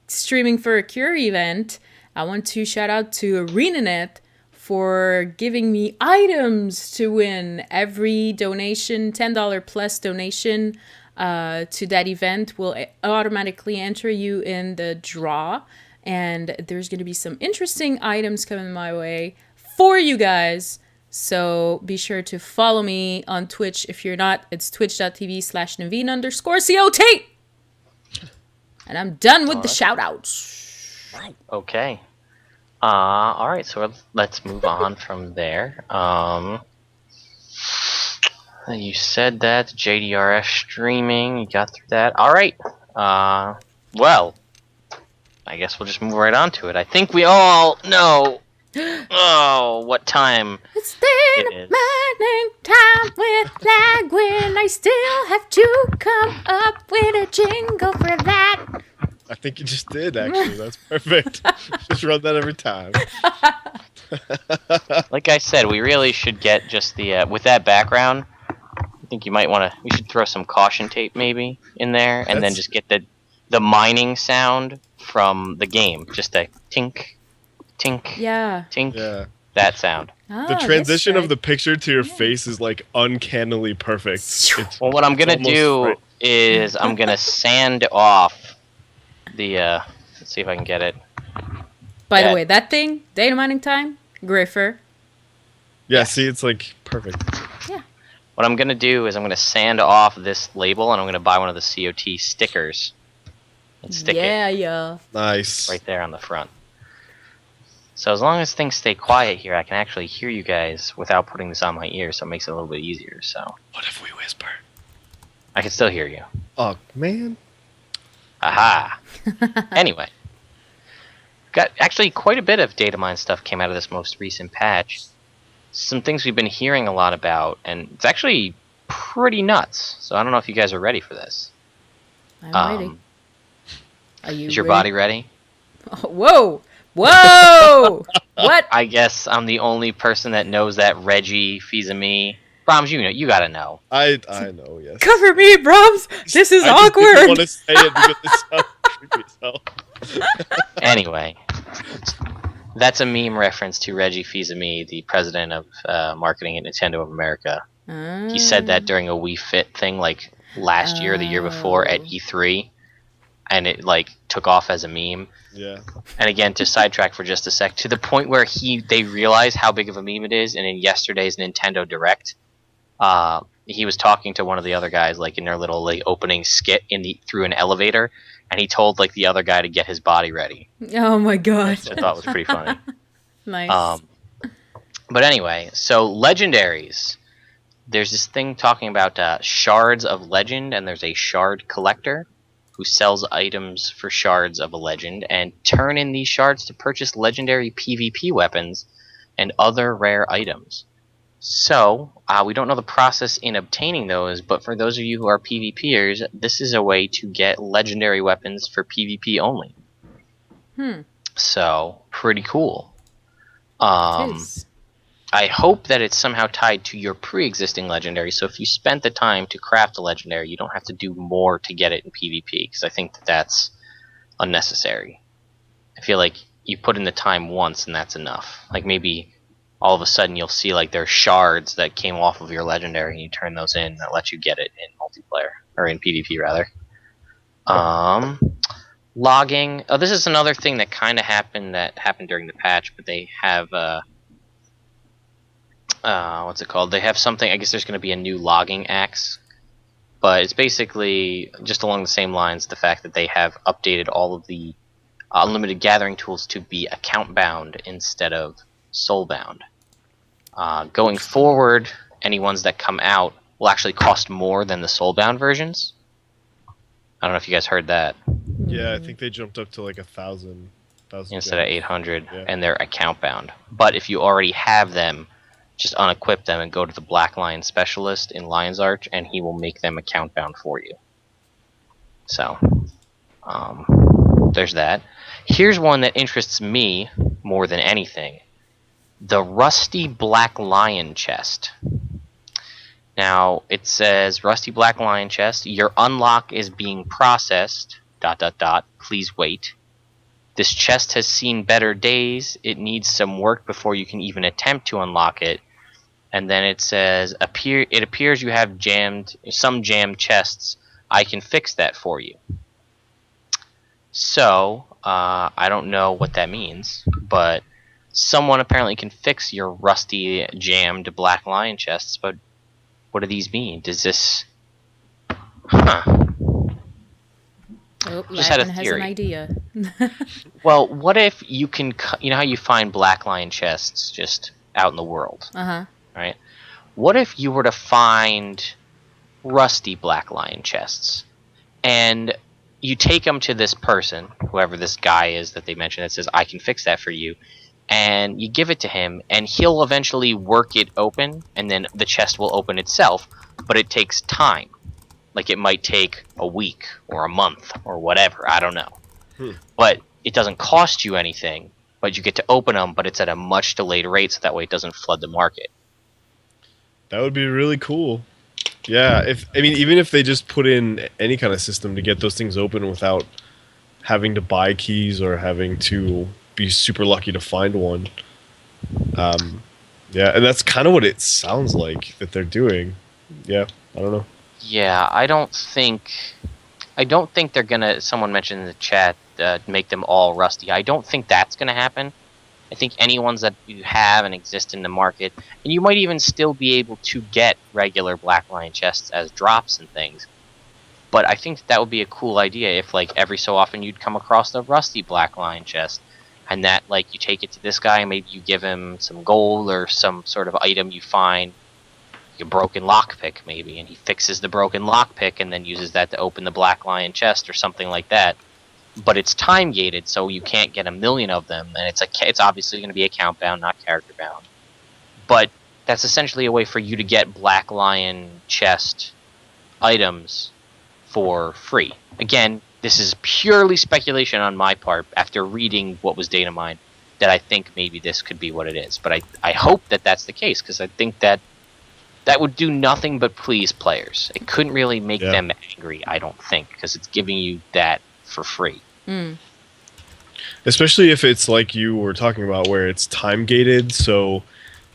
[SPEAKER 3] streaming for a cure event, I want to shout out to ArenaNet for giving me items to win. Every donation, $10 plus donation to that event will automatically enter you in the draw. And there's going to be some interesting items coming my way for you guys So be sure to follow me on Twitch. If you're not, it's twitch.tv/Naveen_COT. And I'm done with the shout-outs.
[SPEAKER 1] Okay. All right, so let's move on from there. You said that JDRF streaming, you got through that. All right. Well, I guess we'll just move right on to it. I think we all know. Oh, what time?
[SPEAKER 3] It's dinner morning time with Lagwyn. I still have to come up with a jingle for that.
[SPEAKER 2] I think you just did, actually. That's perfect. Just run that every time.
[SPEAKER 1] Like I said, we really should get just the with that background. I think you might want to. We should throw some caution tape maybe in there, and then just get the mining sound from the game. Just a tink, tink, tink.
[SPEAKER 2] Yeah.
[SPEAKER 1] That sound.
[SPEAKER 2] The transition of the picture to your face is like uncannily perfect.
[SPEAKER 1] Well, what I'm gonna do is I'm gonna sand off the. Let's see if I can get it.
[SPEAKER 3] By the way, that thing, data mining time, Griffer.
[SPEAKER 2] Yeah, see, it's like perfect.
[SPEAKER 3] Yeah.
[SPEAKER 1] What I'm gonna do is I'm gonna sand off this label, and I'm gonna buy one of the COT stickers and stick it.
[SPEAKER 2] Nice.
[SPEAKER 1] Right there on the front. So as long as things stay quiet here, I can actually hear you guys without putting this on my ear, so it makes it a little bit easier. So.
[SPEAKER 2] What if we whisper?
[SPEAKER 1] I can still hear you.
[SPEAKER 2] Oh man.
[SPEAKER 1] Aha. Anyway. Got actually quite a bit of data mine stuff came out of this most recent patch. Some things we've been hearing a lot about, and it's actually pretty nuts. So I don't know if you guys are ready for this.
[SPEAKER 3] I'm ready. Are you
[SPEAKER 1] Is your body ready?
[SPEAKER 3] Oh, whoa! Whoa! What?
[SPEAKER 1] I guess I'm the only person that knows that Reggie Fils-Aimé. Bromms, you gotta know.
[SPEAKER 2] I know, yes.
[SPEAKER 3] Cover me, Bromms! This is awkward!
[SPEAKER 2] I didn't want to say it because it sounds creepy as hell.
[SPEAKER 1] Anyway, that's a meme reference to Reggie Fils-Aimé, the president of marketing at Nintendo of America. He said that during a Wii Fit thing like last year or the year before at E3, and it like took off as a meme.
[SPEAKER 2] Yeah.
[SPEAKER 1] And again, to sidetrack for just a sec, to the point where they realized how big of a meme it is, and in yesterday's Nintendo Direct, he was talking to one of the other guys like in their little like opening skit through an elevator, and he told like the other guy to get his body ready.
[SPEAKER 3] Oh my god.
[SPEAKER 1] Which I thought was pretty funny.
[SPEAKER 3] Nice.
[SPEAKER 1] But anyway, so Legendaries. There's this thing talking about shards of legend, and there's a shard collector who sells items for shards of a legend, and turn in these shards to purchase legendary PvP weapons and other rare items. So, we don't know the process in obtaining those, but for those of you who are PvPers, this is a way to get legendary weapons for PvP only. So, pretty cool.
[SPEAKER 3] It is.
[SPEAKER 1] I hope that it's somehow tied to your pre-existing legendary, so if you spent the time to craft a legendary, you don't have to do more to get it in PvP, because I think that's unnecessary. I feel like you put in the time once and that's enough. Like maybe all of a sudden you'll see like there's shards that came off of your legendary and you turn those in, that lets you get it in multiplayer, or in PvP rather. Logging. Oh, this is another thing that kind of happened during the patch, but they have what's it called? They have something. I guess there's going to be a new logging axe, but it's basically just along the same lines. The fact that they have updated all of the unlimited gathering tools to be account bound instead of soul bound. Going forward, any ones that come out will actually cost more than the soul bound versions. I don't know if you guys heard that.
[SPEAKER 2] Yeah, I think they jumped up to like 1,000
[SPEAKER 1] instead of 800,
[SPEAKER 2] yeah.
[SPEAKER 1] And they're account bound. But if you already have them, just unequip them and go to the Black Lion Specialist in Lion's Arch, and he will make them account bound for you. So, there's that. Here's one that interests me more than anything. The Rusty Black Lion chest. Now, it says, Rusty Black Lion chest, your unlock is being processed, ... please wait. This chest has seen better days. It needs some work before you can even attempt to unlock it. And then it says, it appears you have some jammed chests. I can fix that for you. So, I don't know what that means, but someone apparently can fix your rusty, jammed black lion chests, but what do these mean? Does this... Huh.
[SPEAKER 3] Oh,
[SPEAKER 1] Just had a
[SPEAKER 3] Lagwyn has an
[SPEAKER 1] theory.
[SPEAKER 3] idea.
[SPEAKER 1] Well, what if you can... You know how you find black lion chests just out in the world?
[SPEAKER 3] Uh-huh.
[SPEAKER 1] Right? What if you were to find rusty black lion chests, and you take them to this person, whoever this guy is that they mentioned that says, I can fix that for you, and you give it to him, and he'll eventually work it open, and then the chest will open itself, but it takes time. Like, it might take a week or a month or whatever, I don't know. But it doesn't cost you anything, but you get to open them, but it's at a much delayed rate, so that way it doesn't flood the market.
[SPEAKER 2] That would be really cool. Yeah, even if they just put in any kind of system to get those things open without having to buy keys or having to be super lucky to find one. Yeah, and that's kind of what it sounds like that they're doing. Yeah, I don't know.
[SPEAKER 1] Yeah, I don't think they're gonna. Someone mentioned in the chat, make them all rusty. I don't think that's gonna happen. I think any ones that you have and exist in the market, and you might even still be able to get regular black lion chests as drops and things. But I think that would be a cool idea if, like, every so often you'd come across a rusty black lion chest, and that, like, you take it to this guy, and maybe you give him some gold or some sort of item you find. A broken lockpick maybe, and he fixes the broken lockpick and then uses that to open the black lion chest or something like that. But it's time gated, so you can't get 1,000,000 of them, and it's obviously going to be account bound, not character bound. But that's essentially a way for you to get black lion chest items for free. Again, this is purely speculation on my part after reading what was data mined, that I think maybe this could be what it is. But I hope that that's the case, because I think that would do nothing but please players. It couldn't really make them angry, I don't think, because it's giving you that for free.
[SPEAKER 2] Especially if it's like you were talking about, where it's time gated. So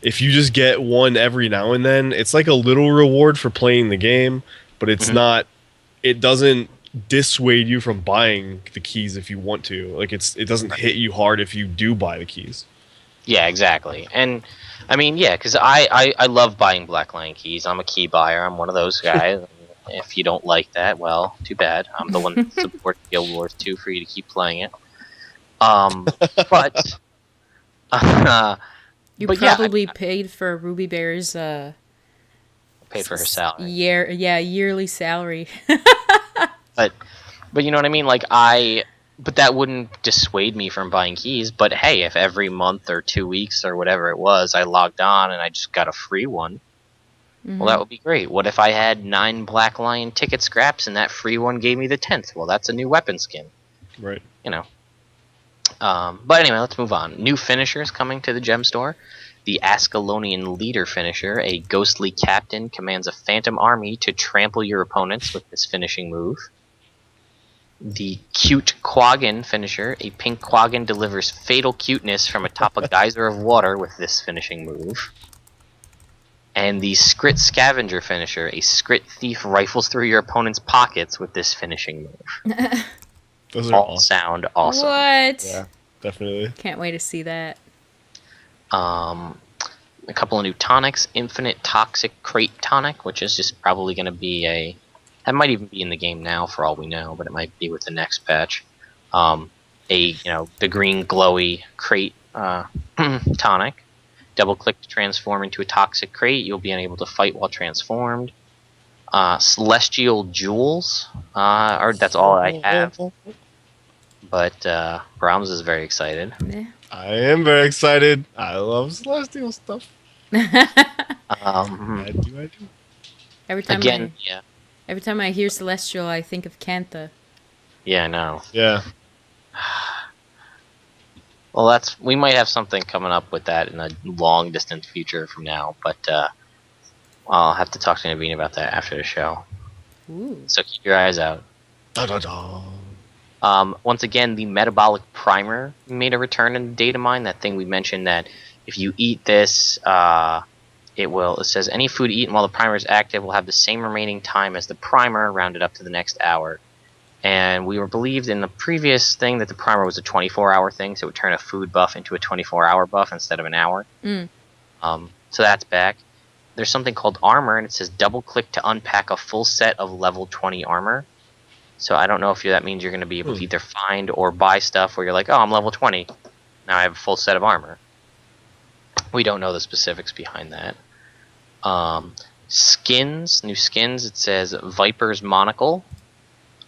[SPEAKER 2] if you just get one every now and then, it's like a little reward for playing the game, but it's not. It doesn't dissuade you from buying the keys if you want to. Like, it doesn't hit you hard if you do buy the keys. Yeah,
[SPEAKER 1] exactly. And I mean, yeah, because I love buying Black Lion keys. I'm a key buyer. I'm one of those guys. If you don't like that, well, too bad. I'm the one that supports Guild Wars 2 for you to keep playing it. But
[SPEAKER 3] you probably paid for Ruby Bear's
[SPEAKER 1] paid for her salary.
[SPEAKER 3] Yearly salary.
[SPEAKER 1] but you know what I mean? Like, but that wouldn't dissuade me from buying keys. But hey, if every month or 2 weeks or whatever it was, I logged on and I just got a free one, well, that would be great. What if I had 9 Black Lion ticket scraps and that free one gave me the 10th? Well, that's a new weapon skin.
[SPEAKER 2] Right.
[SPEAKER 1] You know. But anyway, let's move on. New finishers coming to the gem store. The Ascalonian Leader finisher, a ghostly captain, commands a phantom army to trample your opponents with this finishing move. The Cute Quaggan finisher, a pink Quaggan delivers fatal cuteness from atop a geyser of water with this finishing move. And the Skrit Scavenger finisher, a Skrit thief rifles through your opponent's pockets with this finishing move.
[SPEAKER 2] Those are all
[SPEAKER 1] sound awesome.
[SPEAKER 3] What?
[SPEAKER 2] Yeah, definitely.
[SPEAKER 3] Can't wait to see that.
[SPEAKER 1] A couple of new tonics. Infinite Toxic Crate Tonic, which is just probably going to be that might even be in the game now for all we know, but it might be with the next patch. The green glowy crate tonic. Double click to transform into a toxic crate. You'll be unable to fight while transformed. Celestial Jewels. That's all I have. But Bromms is very excited.
[SPEAKER 3] Yeah.
[SPEAKER 2] I am very excited. I love Celestial stuff. I do.
[SPEAKER 3] Every time
[SPEAKER 1] Again,
[SPEAKER 3] every time I hear Celestial, I think of Kantha.
[SPEAKER 1] Yeah, I know.
[SPEAKER 2] Yeah.
[SPEAKER 1] Well, we might have something coming up with that in a long distant future from now, but I'll have to talk to Naveen about that after the show.
[SPEAKER 3] Ooh.
[SPEAKER 1] So keep your eyes out.
[SPEAKER 2] Da, da, da.
[SPEAKER 1] Once again, the Metabolic Primer made a return in the data mine. That thing we mentioned that if you eat this, it says any food eaten while the primer is active will have the same remaining time as the primer, rounded up to the next hour. And we were believed in the previous thing that the primer was a 24-hour thing, so it would turn a food buff into a 24-hour buff instead of an hour. So that's back. There's something called armor, and it says double-click to unpack a full set of level 20 armor. So I don't know if that means you're going to be able to either find or buy stuff where you're like, oh, I'm level 20. Now I have a full set of armor. We don't know the specifics behind that. Skins, new skins. It says Viper's Monocle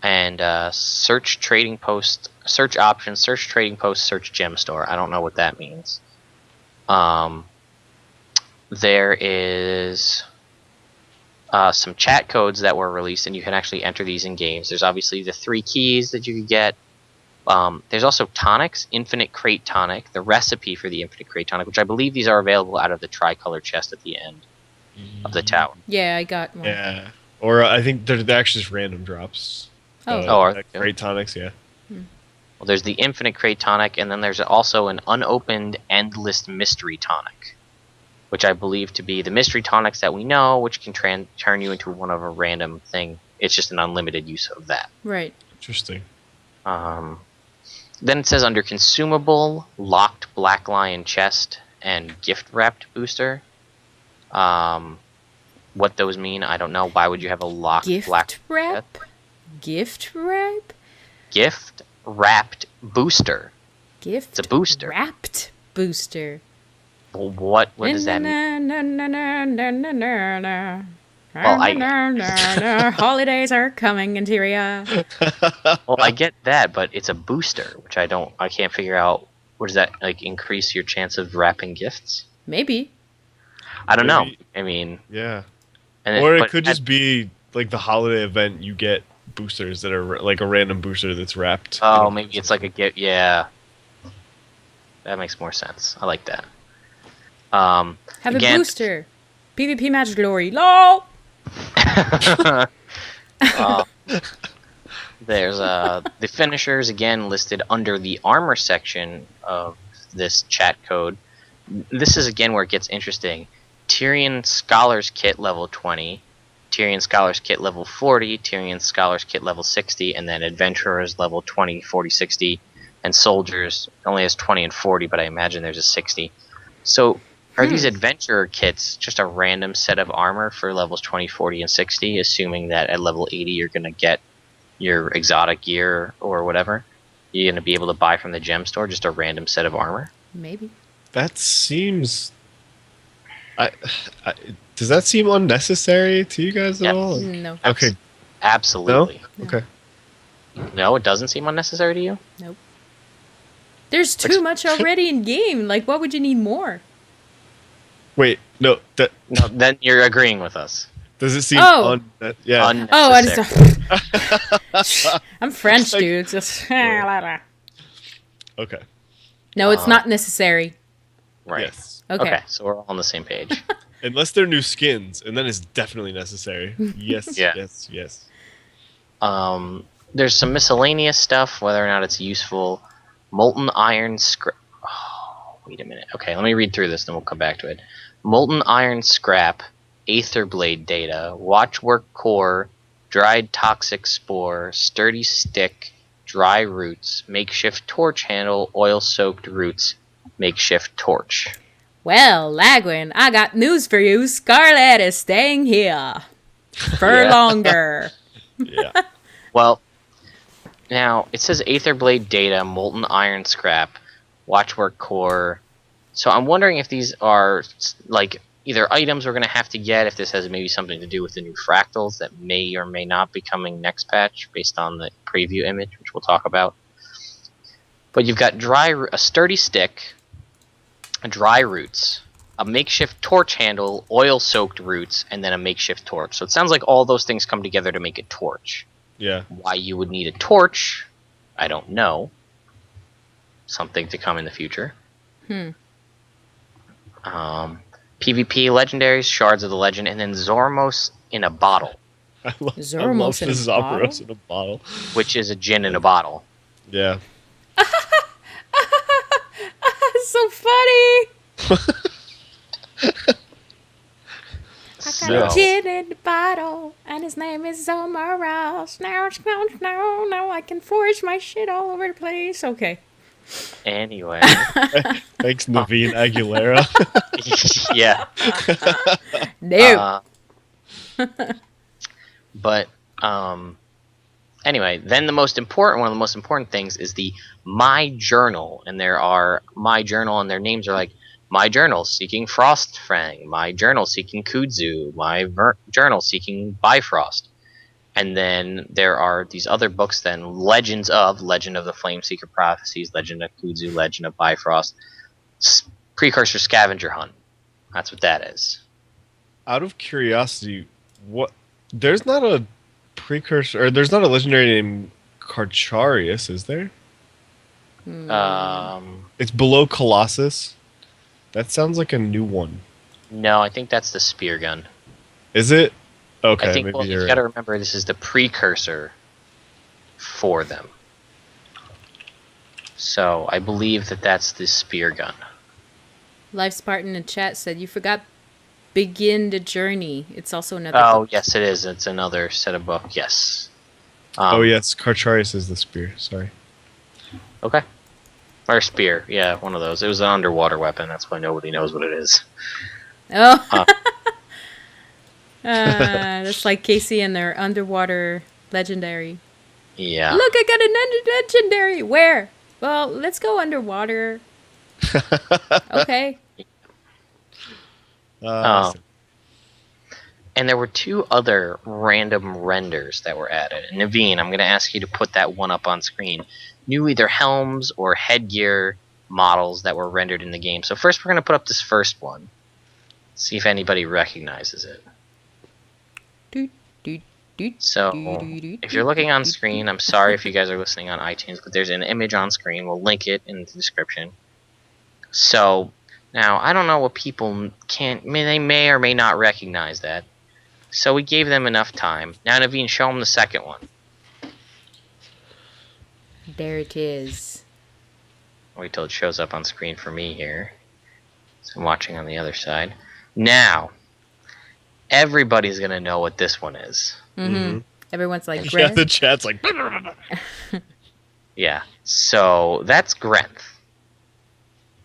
[SPEAKER 1] and search trading post, search options, search trading post, search gem store. I don't know what that means. There is some chat codes that were released, and you can actually enter these in games. There's obviously the 3 keys that you could get. There's also tonics, Infinite Crate Tonic, the recipe for the Infinite Crate Tonic, which I believe these are available out of the tricolor chest at the end of the tower.
[SPEAKER 3] Yeah, I got one.
[SPEAKER 2] Yeah. Or I think they're actually just random drops. Crate Tonics, yeah.
[SPEAKER 1] Well, there's the Infinite Crate Tonic, and then there's also an unopened Endless Mystery Tonic, which I believe to be the mystery tonics that we know, which can turn you into one of a random thing. It's just an unlimited use of that.
[SPEAKER 3] Right.
[SPEAKER 2] Interesting.
[SPEAKER 1] Then it says under consumable, locked Black Lion chest and gift wrapped booster. What those mean, I don't know. Why would you have a locked
[SPEAKER 3] Gift wrap? Gift wrap?
[SPEAKER 1] Gift wrapped booster.
[SPEAKER 3] Gift
[SPEAKER 1] It's a booster.
[SPEAKER 3] wrapped booster.
[SPEAKER 1] Well, what does that mean?
[SPEAKER 3] Holidays are coming, Interior.
[SPEAKER 1] Well, I get that, but it's a booster, which I can't figure out. What does that, like, increase your chance of wrapping gifts?
[SPEAKER 3] Maybe.
[SPEAKER 1] I don't know. I mean...
[SPEAKER 2] Yeah.
[SPEAKER 1] Or
[SPEAKER 2] it could just be, like, the holiday event, you get boosters that are, like, a random booster that's wrapped.
[SPEAKER 1] Oh, maybe it's like a gift. Yeah. That makes more sense. I like that.
[SPEAKER 3] Have a booster. PvP Match Glory. LOL!
[SPEAKER 1] There's the finishers again listed under the armor section of this chat code. This is again where it gets interesting. Tyrion Scholar's Kit level 20, Tyrion Scholar's Kit level 40, Tyrion Scholar's Kit level 60, and then Adventurers level 20, 40, 60, and Soldiers only has 20 and 40, but I imagine there's a 60. So are these adventurer kits just a random set of armor for levels 20, 40, and 60, assuming that at level 80 you're going to get your exotic gear or whatever? You're going to be able to buy from the gem store just a random set of armor?
[SPEAKER 3] Maybe.
[SPEAKER 2] That seems... does that seem unnecessary to you guys at all?
[SPEAKER 3] No.
[SPEAKER 2] Okay.
[SPEAKER 1] Absolutely.
[SPEAKER 2] No? Okay.
[SPEAKER 1] No, it doesn't seem unnecessary to you?
[SPEAKER 3] Nope. There's too much already in game. Like, what would you need more?
[SPEAKER 2] Wait, no.
[SPEAKER 1] No, then you're agreeing with us.
[SPEAKER 2] Does it seem
[SPEAKER 1] Unnecessary.
[SPEAKER 3] Oh, I just... I'm French, dude. Just...
[SPEAKER 2] Okay.
[SPEAKER 3] No, it's not necessary.
[SPEAKER 1] Right.
[SPEAKER 2] Yes.
[SPEAKER 3] Okay.
[SPEAKER 1] So we're all on the same page.
[SPEAKER 2] Unless they're new skins, and then it's definitely necessary. Yes,
[SPEAKER 1] Yeah.
[SPEAKER 2] yes.
[SPEAKER 1] There's some miscellaneous stuff, whether or not it's useful. Molten Iron Scrap. Oh, wait a minute. Okay, let me read through this, then we'll come back to it. Molten Iron Scrap, Aether Blade Data, Watchwork Core, Dried Toxic Spore, Sturdy Stick, Dry Roots, Makeshift Torch Handle, Oil-Soaked Roots, Makeshift Torch.
[SPEAKER 3] Well, Lagwyn, I got news for you. Scarlet is staying here. For longer.
[SPEAKER 2] Yeah.
[SPEAKER 1] Well, now, it says Aether Blade Data, Molten Iron Scrap, Watchwork Core. So I'm wondering if these are, like, either items we're going to have to get, if this has maybe something to do with the new fractals that may or may not be coming next patch, based on the preview image, which we'll talk about. But you've got a Sturdy Stick, Dry Roots, a Makeshift Torch Handle, Oil-Soaked Roots, and then a Makeshift Torch. So it sounds like all those things come together to make a torch.
[SPEAKER 2] Yeah.
[SPEAKER 1] Why you would need a torch, I don't know. Something to come in the future. PvP Legendaries, Shards of the Legend, and then Zormos in a bottle.
[SPEAKER 2] I love
[SPEAKER 3] Zormos in a
[SPEAKER 2] Zopperos in a bottle.
[SPEAKER 1] Which is a gin in a bottle.
[SPEAKER 2] Yeah.
[SPEAKER 3] So funny. Got a kid in the bottle, and his name is Zomaros. Now I can forge my shit all over the place. Okay.
[SPEAKER 1] Anyway.
[SPEAKER 2] Thanks, Naveen Aguilera.
[SPEAKER 1] Yeah.
[SPEAKER 3] No.
[SPEAKER 1] But anyway, then one of the most important things is the My Journal, and there are My Journal, and their names are like My Journal seeking Frostfang, My Journal seeking Kudzu, My Journal seeking Bifrost. And then there are these other books then, Legend of the Flameseeker Prophecies, Legend of Kudzu, Legend of Bifrost, Precursor Scavenger Hunt. That's what that is.
[SPEAKER 2] Out of curiosity, there's not a precursor, or there's not a legendary named Carcharius, is there? It's below Colossus. That sounds like a new one.
[SPEAKER 1] No, I think that's the spear gun.
[SPEAKER 2] Is it? Okay,
[SPEAKER 1] I think
[SPEAKER 2] maybe
[SPEAKER 1] you got to remember this is the precursor for them. So I believe that's the spear gun.
[SPEAKER 3] Life Spartan in chat said you forgot Begin the Journey. It's also another book.
[SPEAKER 1] Yes, it is. It's another set of books. Yes.
[SPEAKER 2] Yes, Carcharius is the spear. Sorry.
[SPEAKER 1] Okay. Or spear. Yeah, one of those. It was an underwater weapon. That's why nobody knows what it is.
[SPEAKER 3] Oh. That's like Casey and their underwater legendary.
[SPEAKER 1] Yeah.
[SPEAKER 3] Look, I got a legendary. Where? Well, let's go underwater. Okay.
[SPEAKER 1] And there were two other random renders that were added. And Naveen, I'm going to ask you to put that one up on screen. New either helms or headgear models that were rendered in the game. So first we're going to put up this first one. See if anybody recognizes it. So, if you're looking on screen, I'm sorry if you guys are listening on iTunes, but there's an image on screen. We'll link it in the description. So, now, I don't know what people they may or may not recognize that. So we gave them enough time. Now, Naveen, show them the second one.
[SPEAKER 3] There it is.
[SPEAKER 1] Wait till it shows up on screen for me here. So I'm watching on the other side. Now, everybody's going to know what this one is.
[SPEAKER 3] Mm-hmm. Everyone's like,
[SPEAKER 2] yeah, the chat's like...
[SPEAKER 1] Yeah, so that's Grenth.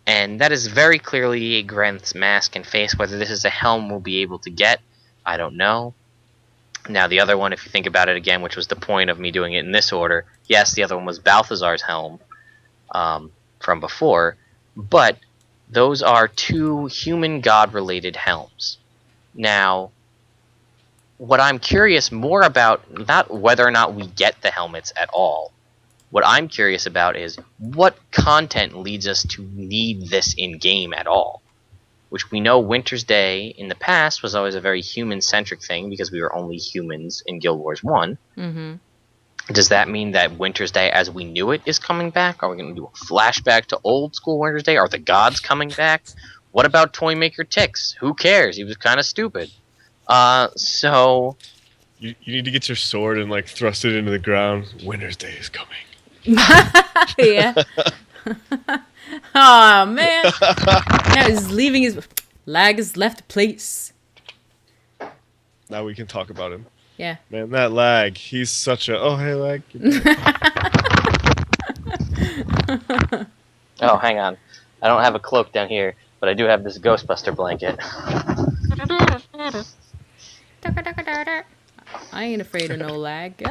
[SPEAKER 1] And that is very clearly a Grenth's mask and face. Whether this is a helm we'll be able to get, I don't know. Now, the other one, if you think about it again, which was the point of me doing it in this order, yes, the other one was Balthazar's helm from before, but those are two human god-related helms. Now, what I'm curious more about, not whether or not we get the helmets at all, what I'm curious about is what content leads us to need this in-game at all. Which we know Winter's Day in the past was always a very human-centric thing because we were only humans in Guild Wars 1.
[SPEAKER 3] Mm-hmm.
[SPEAKER 1] Does that mean that Winter's Day as we knew it is coming back? Are we going to do a flashback to old school Winter's Day? Are the gods coming back? What about Toymaker Tix? Who cares? He was kind of stupid. So...
[SPEAKER 2] You need to get your sword and, like, thrust it into the ground. Winter's Day is coming.
[SPEAKER 3] Yeah. Oh man. Now he's leaving his lag has left the place.
[SPEAKER 2] Now we can talk about him.
[SPEAKER 3] Yeah.
[SPEAKER 2] Man, that lag. He's such a hey lag.
[SPEAKER 1] Oh, hang on. I don't have a cloak down here, but I do have this Ghostbuster blanket.
[SPEAKER 3] I ain't afraid of no lag.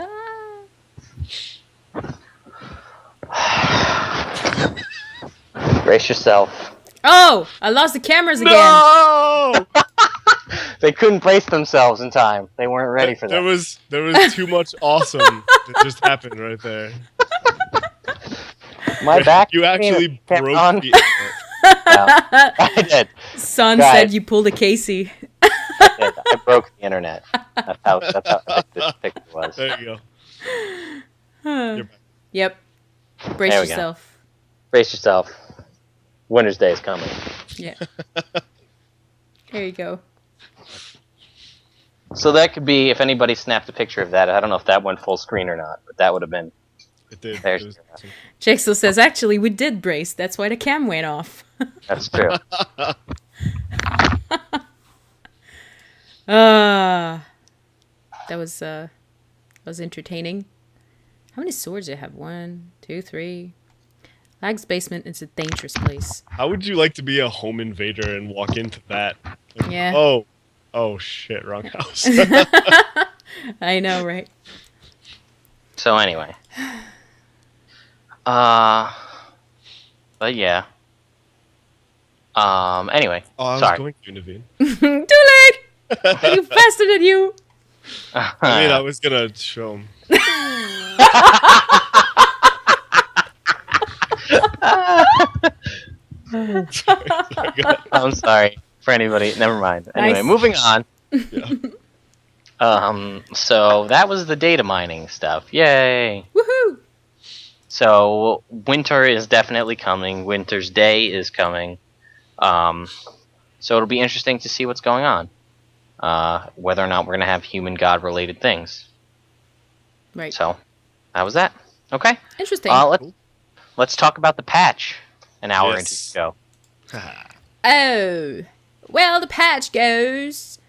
[SPEAKER 1] Brace yourself.
[SPEAKER 3] Oh, I lost the cameras again.
[SPEAKER 2] No!
[SPEAKER 1] They couldn't place themselves in time. They weren't ready for that.
[SPEAKER 2] There was too much awesome that just happened right there.
[SPEAKER 1] My back.
[SPEAKER 2] You actually broke
[SPEAKER 1] on.
[SPEAKER 2] the
[SPEAKER 1] No, I did.
[SPEAKER 3] Son
[SPEAKER 1] Guys.
[SPEAKER 3] said you pulled a Casey.
[SPEAKER 1] I did. I broke the internet. That's how thick this picture was.
[SPEAKER 2] There you go. You're back.
[SPEAKER 3] Yep. Brace
[SPEAKER 1] There we go.
[SPEAKER 3] yourself.
[SPEAKER 1] Brace yourself. Winter's Day is coming.
[SPEAKER 3] Yeah. There you go.
[SPEAKER 1] So that could be, if anybody snapped a picture of that, I don't know if that went full screen or not, but that would have been.
[SPEAKER 2] It did.
[SPEAKER 1] There's-
[SPEAKER 2] It was awesome.
[SPEAKER 3] Jexel says, actually, we did brace. That's why the cam went off.
[SPEAKER 1] That's true.
[SPEAKER 3] That was entertaining. How many swords do I have? 1, 2, 3. Lag's basement is a dangerous place.
[SPEAKER 2] How would you like to be a home invader and walk into that?
[SPEAKER 3] Yeah.
[SPEAKER 2] Oh shit, wrong house.
[SPEAKER 3] I know, right?
[SPEAKER 1] So anyway. But yeah. Anyway.
[SPEAKER 2] Oh, I was
[SPEAKER 1] sorry.
[SPEAKER 2] going to Naveen.
[SPEAKER 3] Too late! You faster than you!
[SPEAKER 2] I mean, I was gonna show him.
[SPEAKER 1] I'm sorry for anybody. Never mind. Anyway,
[SPEAKER 3] Nice.
[SPEAKER 1] moving on.
[SPEAKER 2] Yeah.
[SPEAKER 1] So that was the data mining stuff. Yay!
[SPEAKER 3] Woohoo!
[SPEAKER 1] So winter is definitely coming. Winter's Day is coming. So it'll be interesting to see what's going on. Whether or not we're gonna have human god related things.
[SPEAKER 3] Right.
[SPEAKER 1] So that was that. Okay.
[SPEAKER 3] Interesting.
[SPEAKER 1] Let's talk about the patch. An hour into the
[SPEAKER 2] Yes.
[SPEAKER 1] show.
[SPEAKER 3] Oh. Well, the patch goes,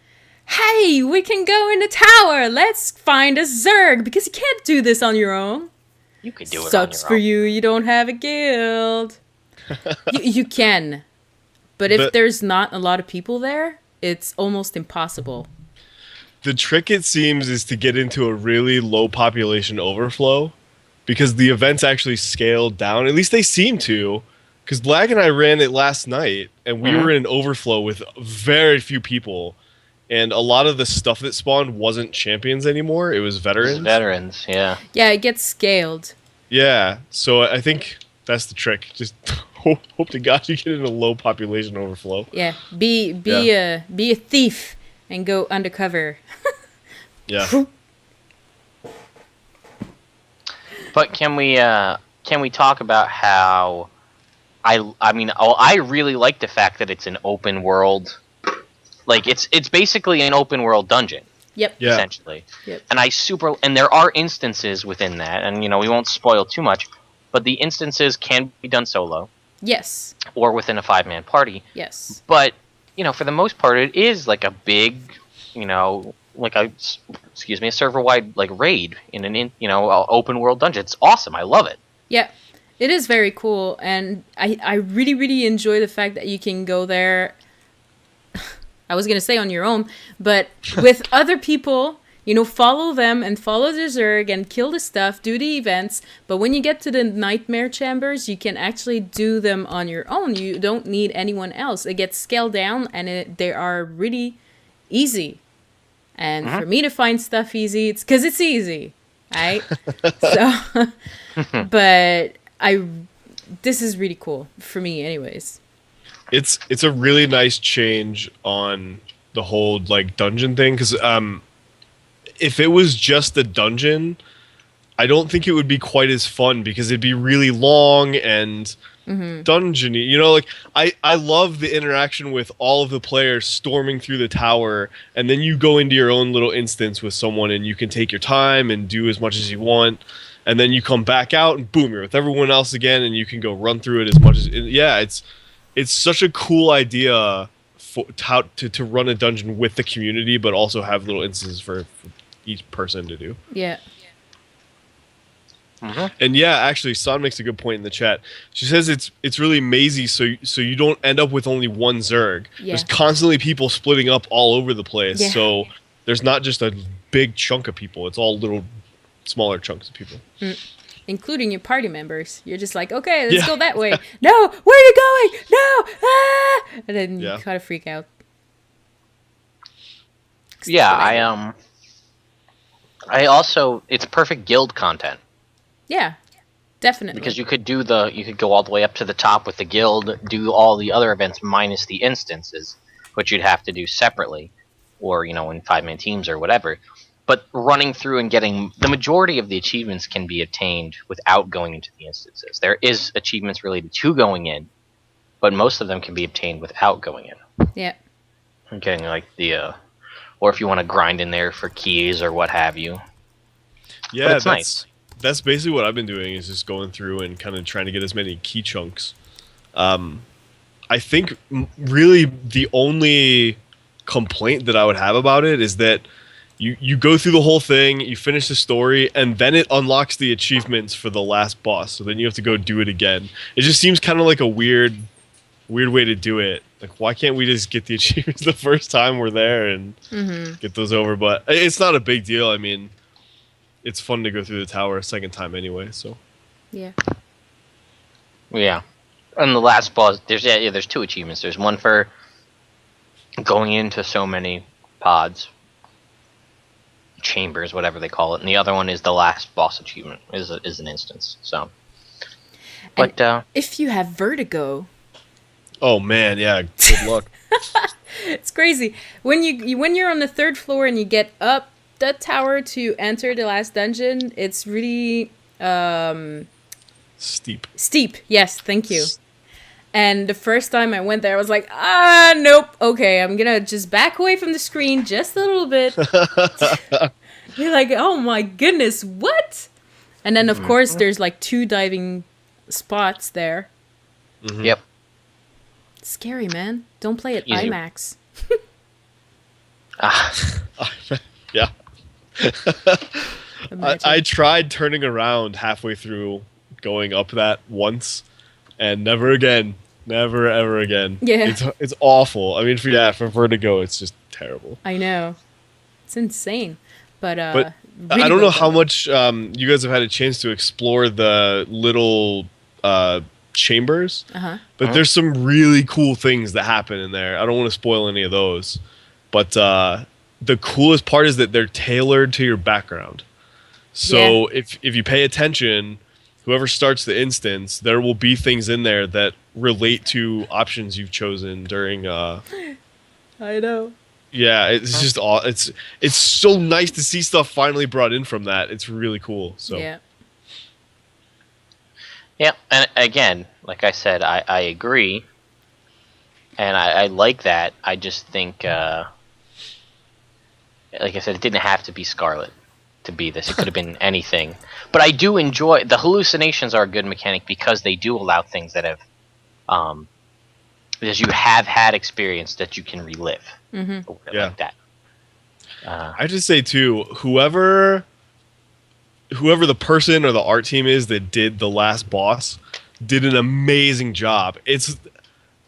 [SPEAKER 3] hey, we can go in the tower. Let's find a ZERG, because you can't do this on your own.
[SPEAKER 1] You could do it.
[SPEAKER 3] Sucks
[SPEAKER 1] on your
[SPEAKER 3] for
[SPEAKER 1] own.
[SPEAKER 3] you. You don't have a guild. you can. But if there's not a lot of people there, it's almost impossible.
[SPEAKER 2] The trick, it seems, is to get into a really low population overflow, because the events actually scaled down. At least they seem to. Because Black and I ran it last night, and we were in an overflow with very few people, and a lot of the stuff that spawned wasn't champions anymore. It was veterans.
[SPEAKER 1] Veterans, yeah.
[SPEAKER 3] Yeah, it gets scaled.
[SPEAKER 2] Yeah, so I think that's the trick. Just hope to God you get in a low population overflow.
[SPEAKER 3] Yeah, be a thief and go undercover.
[SPEAKER 2] Yeah.
[SPEAKER 1] But can we talk about how I really like the fact that it's an open world, like it's basically an open world dungeon.
[SPEAKER 3] Yep.
[SPEAKER 2] Yeah.
[SPEAKER 1] Essentially.
[SPEAKER 3] Yep.
[SPEAKER 1] And there are instances within that, and we won't spoil too much, but the instances can be done solo
[SPEAKER 3] Yes.
[SPEAKER 1] or within a 5-man party.
[SPEAKER 3] Yes.
[SPEAKER 1] But for the most part, it is like a big, like a server-wide like raid in an open world dungeon. It's awesome. I love it.
[SPEAKER 3] Yeah. It is very cool, and I really, really enjoy the fact that you can go there, I was going to say on your own, but with other people, follow them and follow the ZERG and kill the stuff, do the events, but when you get to the nightmare chambers, you can actually do them on your own. You don't need anyone else. It gets scaled down, and they are really easy. And for me to find stuff easy, it's because it's easy, right? So, but this is really cool for me anyways.
[SPEAKER 2] It's a really nice change on the whole like dungeon thing, because if it was just a dungeon, I don't think it would be quite as fun, because it'd be really long and dungeony. Like I love the interaction with all of the players storming through the tower, and then you go into your own little instance with someone and you can take your time and do as much as you want. And then you come back out and boom, you're with everyone else again, and you can go run through it as much as... Yeah, it's such a cool idea to run a dungeon with the community, but also have little instances for each person to do.
[SPEAKER 3] Yeah.
[SPEAKER 2] And yeah, actually, San makes a good point in the chat. She says it's really mazy, so you don't end up with only one ZERG.
[SPEAKER 3] Yeah.
[SPEAKER 2] There's constantly people splitting up all over the place,
[SPEAKER 3] Yeah.
[SPEAKER 2] so there's not just a big chunk of people. It's all little... smaller chunks of people,
[SPEAKER 3] including your party members. You're just like, okay, let's go that way. No, where are you going? No, and then you kind of freak out.
[SPEAKER 1] Yeah, I also, it's perfect guild content.
[SPEAKER 3] Yeah, definitely.
[SPEAKER 1] Because you could go all the way up to the top with the guild, do all the other events minus the instances, which you'd have to do separately, or in 5-man teams or whatever. But running through and getting the majority of the achievements can be obtained without going into the instances. There is achievements related to going in, but most of them can be obtained without going in.
[SPEAKER 3] Yeah.
[SPEAKER 1] Getting like or if you want to grind in there for keys or what have you.
[SPEAKER 2] Yeah,
[SPEAKER 1] but it's nice.
[SPEAKER 2] That's basically what I've been doing, is just going through and kind of trying to get as many key chunks. I think really the only complaint that I would have about it is that you go through the whole thing, you finish the story, and then it unlocks the achievements for the last boss. So then you have to go do it again. It just seems kind of like a weird way to do it. Like, why can't we just get the achievements the first time we're there and get those over? But it's not a big deal. I mean, it's fun to go through the tower a second time anyway. So
[SPEAKER 3] Yeah.
[SPEAKER 1] Yeah. And the last boss, there's 2 achievements. There's one for going into so many pods, chambers, whatever they call it, and the other one is the last boss achievement. Is an instance. So, but
[SPEAKER 3] if you have vertigo,
[SPEAKER 2] oh man, yeah, good luck.
[SPEAKER 3] it's crazy when you're on the 3rd floor and you get up the tower to enter the last dungeon. It's really steep. Yes, thank you. And the first time I went there, I was like, nope. Okay, I'm gonna just back away from the screen just a little bit. You're like, oh my goodness, what? And then, of course, there's like 2 diving spots there.
[SPEAKER 1] Yep.
[SPEAKER 3] Scary, man. Don't play at
[SPEAKER 1] Easy.
[SPEAKER 3] IMAX.
[SPEAKER 2] Yeah. I tried turning around halfway through going up that once, and never again. Never, ever again.
[SPEAKER 3] Yeah.
[SPEAKER 2] It's awful. I mean, for vertigo, it's just terrible.
[SPEAKER 3] I know. It's insane. But
[SPEAKER 2] really
[SPEAKER 3] I
[SPEAKER 2] don't know how much you guys have had a chance to explore the little chambers, but there's some really cool things that happen in there. I don't want to spoil any of those, but the coolest part is that they're tailored to your background. So if you pay attention, whoever starts the instance, there will be things in there that relate to options you've chosen during.
[SPEAKER 3] I know.
[SPEAKER 2] Yeah, it's just it's so nice to see stuff finally brought in from that. It's really cool. So
[SPEAKER 3] Yeah.
[SPEAKER 1] Yeah, and again, like I said, I agree, and I like that. I just think, like I said, it didn't have to be Scarlet to be this. It could have been anything. But I do enjoy the hallucinations are a good mechanic because they do allow things that have, because you have had experience that you can relive. Like that.
[SPEAKER 2] I just say too, whoever the person or the art team is that did the last boss did an amazing job. It's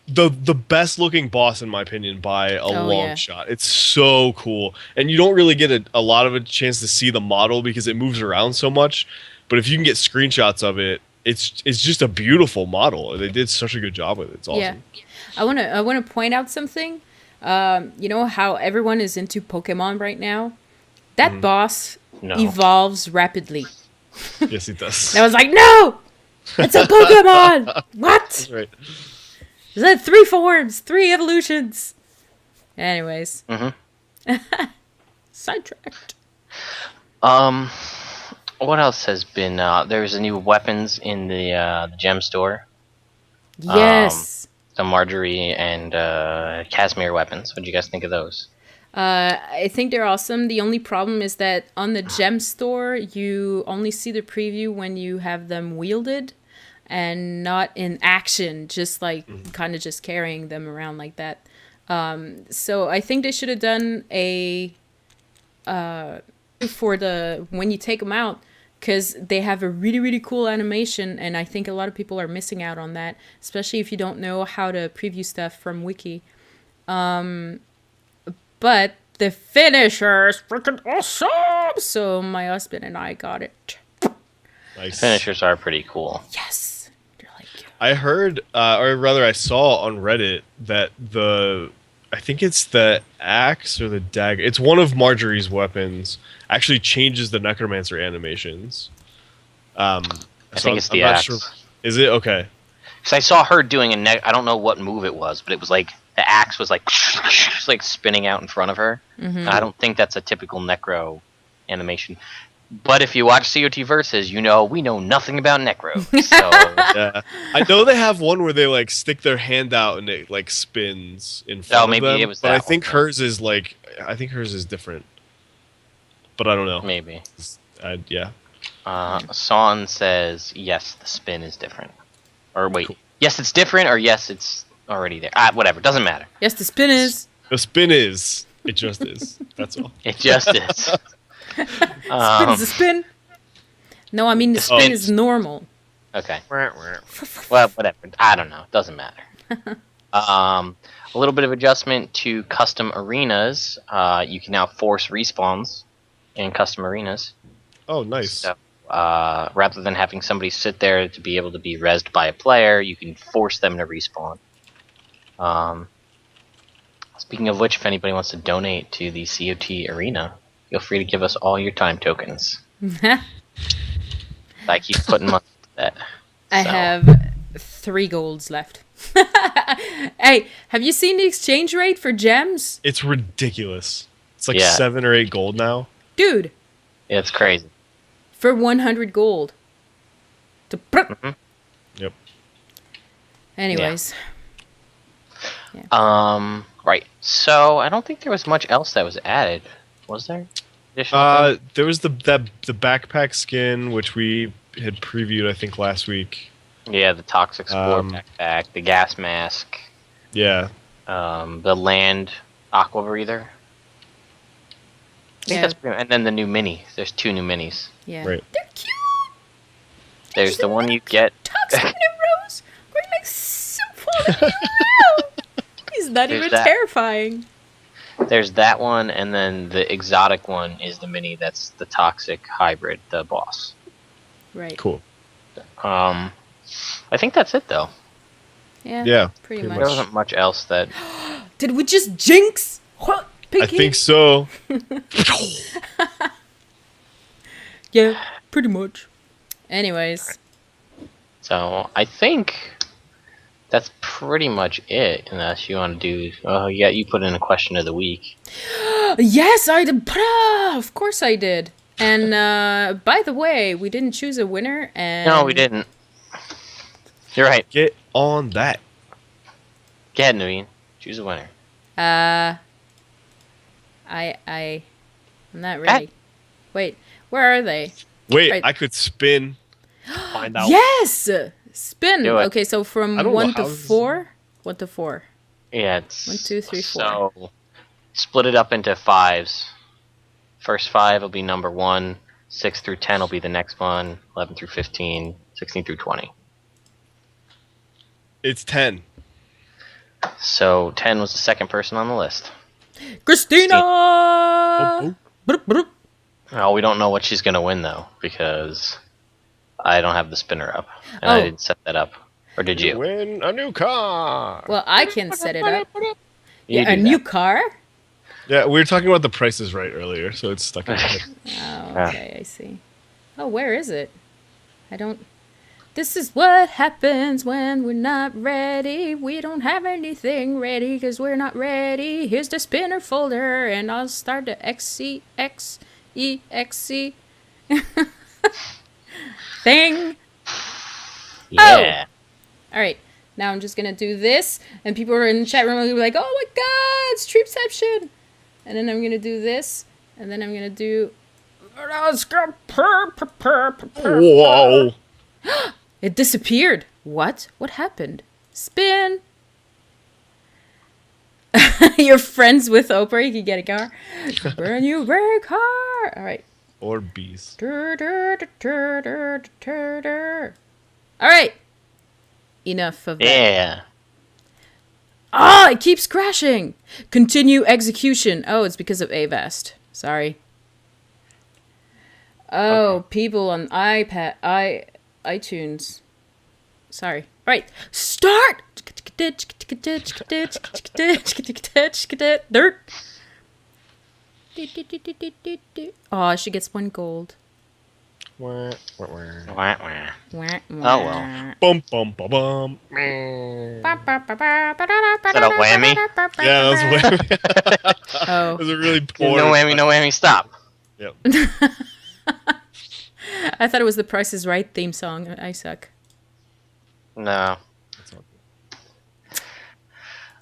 [SPEAKER 2] the best looking boss in my opinion by a long shot. It's so cool, and you don't really get a lot of a chance to see the model because it moves around so much. But if you can get screenshots of it, it's just a beautiful model. They did such a good job with it. It's awesome.
[SPEAKER 3] Yeah. I wanna point out something. You know how everyone is into Pokemon right now? That boss evolves rapidly.
[SPEAKER 2] Yes, it does.
[SPEAKER 3] And I was like, no! It's a Pokemon! What?
[SPEAKER 2] That's right.
[SPEAKER 3] Is that 3 forms, 3 evolutions? Anyways. Sidetracked.
[SPEAKER 1] What else has been? There's a new weapons in the gem store.
[SPEAKER 3] Yes.
[SPEAKER 1] The Marjorie and Casimir weapons. What do you guys think of those?
[SPEAKER 3] I think they're awesome. The only problem is that on the gem store, you only see the preview when you have them wielded and not in action, just like kind of just carrying them around like that. So I think they should have done a for the when you take them out, because they have a really, really cool animation, and I think a lot of people are missing out on that, especially if you don't know how to preview stuff from Wiki. But the finisher is freaking awesome! So my husband and I got it.
[SPEAKER 2] Nice.
[SPEAKER 1] Finishers are pretty cool.
[SPEAKER 3] Yes! They're like...
[SPEAKER 2] I heard, or rather I saw on Reddit that I think it's the axe or the dagger. It's one of Marjorie's weapons. Actually changes the necromancer animations.
[SPEAKER 1] I think it's the axe.
[SPEAKER 2] Sure. Is it? Okay.
[SPEAKER 1] Because I saw her doing I don't know what move it was, but it was like the axe was like like spinning out in front of her. I don't think that's a typical necro animation. But if you watch COT Versus, we know nothing about necro. So
[SPEAKER 2] yeah. I know they have one where they like stick their hand out and it like spins in front of them.
[SPEAKER 1] Maybe it was that.
[SPEAKER 2] But I think hers is different. But I don't know.
[SPEAKER 1] Maybe.
[SPEAKER 2] Yeah.
[SPEAKER 1] Son says yes, the spin is different. Or wait, yes, it's different, or yes, it's already there. Whatever, doesn't matter.
[SPEAKER 3] Yes, the spin is.
[SPEAKER 2] The spin is. It just is. That's all.
[SPEAKER 1] It just is.
[SPEAKER 3] Spin is a spin. No, I mean the spin is normal.
[SPEAKER 1] Okay. Well, whatever. I don't know. It doesn't matter. A little bit of adjustment to custom arenas. You can now force respawns in custom arenas.
[SPEAKER 2] Oh, nice.
[SPEAKER 1] So, rather than having somebody sit there to be able to be rezzed by a player, you can force them to respawn. Speaking of which, if anybody wants to donate to the COT arena, feel free to give us all your time tokens. I keep putting money into that.
[SPEAKER 3] I have 3 golds left. Hey, have you seen the exchange rate for gems?
[SPEAKER 2] It's ridiculous. It's like 7 or 8 gold now.
[SPEAKER 3] Dude.
[SPEAKER 1] Yeah, it's crazy.
[SPEAKER 3] For 100 gold.
[SPEAKER 2] Yep.
[SPEAKER 3] Anyways.
[SPEAKER 1] Yeah. Right. So I don't think there was much else that was added. Was there?
[SPEAKER 2] There was the backpack skin, which we had previewed, I think, last week.
[SPEAKER 1] Yeah, the Toxic Spore backpack, the gas mask.
[SPEAKER 2] Yeah.
[SPEAKER 1] The land aqua breather. I think that's pretty, and then the new mini. There's 2 new minis.
[SPEAKER 3] Yeah.
[SPEAKER 2] Right.
[SPEAKER 3] They're cute.
[SPEAKER 1] There's the one you get.
[SPEAKER 3] Toxic Rose. We're like so falling in love. He's not even terrifying.
[SPEAKER 1] There's that one, and then the exotic one is the mini. That's the toxic hybrid, the boss.
[SPEAKER 3] Right.
[SPEAKER 2] Cool.
[SPEAKER 1] I think that's it, though.
[SPEAKER 3] Yeah. Pretty much.
[SPEAKER 1] There wasn't much else that.
[SPEAKER 3] Did we just jinx? Pinky?
[SPEAKER 2] I think so.
[SPEAKER 3] Yeah, pretty much. Anyways.
[SPEAKER 1] So I think that's pretty much it. Unless you want to do. Oh, yeah, you put in a question of the week.
[SPEAKER 3] Yes, I did. Of course I did. And by the way, we didn't choose a winner. And
[SPEAKER 1] No, we didn't. You're right.
[SPEAKER 2] Get on that.
[SPEAKER 1] Go ahead, Naveen. Choose a winner.
[SPEAKER 3] I'm not ready. Wait, where are they?
[SPEAKER 2] Wait,
[SPEAKER 3] Right.
[SPEAKER 2] I could spin. Find out.
[SPEAKER 3] Yes! Spin.
[SPEAKER 1] Do it.
[SPEAKER 3] Okay, so from
[SPEAKER 2] I don't
[SPEAKER 3] 1
[SPEAKER 2] know
[SPEAKER 3] to
[SPEAKER 2] how this-
[SPEAKER 3] 4? 1 to 4.
[SPEAKER 1] Yeah, it's
[SPEAKER 3] 1, 2, 3, 4.
[SPEAKER 1] So split it up into 5s. First 5 will be number 1. 6 through 10 will be the next one. 11 through 15. 16 through 20.
[SPEAKER 2] It's 10.
[SPEAKER 1] So 10 was the second person on the list.
[SPEAKER 3] Christina!
[SPEAKER 2] Oh.
[SPEAKER 1] Oh, we don't know what she's gonna win though, because I don't have the spinner up, and I didn't set that up. Or did you?
[SPEAKER 2] Win a new car.
[SPEAKER 3] Well, I can set it up.
[SPEAKER 1] You
[SPEAKER 3] Yeah, a
[SPEAKER 1] do
[SPEAKER 3] new
[SPEAKER 1] that.
[SPEAKER 3] car?
[SPEAKER 2] Yeah, we were talking about the prices right earlier, so it's stuck in my head.
[SPEAKER 3] Oh, okay, I see. Oh, where is it? I don't... This is what happens when we're not ready. We don't have anything ready because we're not ready. Here's the spinner folder, and I'll start the XCXEXC thing.
[SPEAKER 1] Yeah.
[SPEAKER 3] All right, now I'm just going to do this, and people are in the chat room will be like, oh my god, it's Streepception. And then I'm going to do this, and then I'm going to do...
[SPEAKER 2] Whoa.
[SPEAKER 3] It disappeared. What? What happened? Spin. You're friends with Oprah. You can get a car. Brand new rare car. All right.
[SPEAKER 2] Or bees.
[SPEAKER 3] All right. Enough of that.
[SPEAKER 1] Yeah.
[SPEAKER 3] Ah, it keeps crashing. Continue execution. Oh, it's because of Avast. Sorry. Oh, people on iTunes. Sorry. Right. Start. Dirt. Oh, she gets 1 gold.
[SPEAKER 2] Wah, wah, wah.
[SPEAKER 1] Wah, wah.
[SPEAKER 3] Oh
[SPEAKER 1] well.
[SPEAKER 2] Bum, bum, bum, bum.
[SPEAKER 1] Is that a whammy?
[SPEAKER 2] Yeah, that was whammy.
[SPEAKER 3] Oh.
[SPEAKER 2] It was a really poor.
[SPEAKER 1] No whammy, stop.
[SPEAKER 2] Yep.
[SPEAKER 3] I thought it was the Price is Right theme song. I suck.
[SPEAKER 1] No.
[SPEAKER 2] That's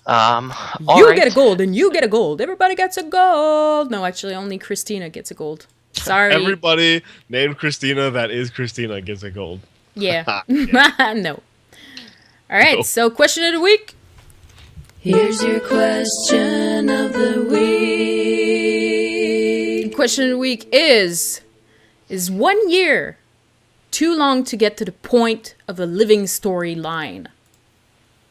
[SPEAKER 2] all
[SPEAKER 1] All
[SPEAKER 3] You
[SPEAKER 1] right.
[SPEAKER 3] get a gold and you get a gold. Everybody gets a gold. No, actually, only Christina gets a gold. Sorry.
[SPEAKER 2] Everybody named Christina that is Christina gets a gold.
[SPEAKER 3] Yeah. No. All right.
[SPEAKER 2] No.
[SPEAKER 3] So, question of the week. Here's your question of the week. Question of the week is 1 year too long to get to the point of a living storyline?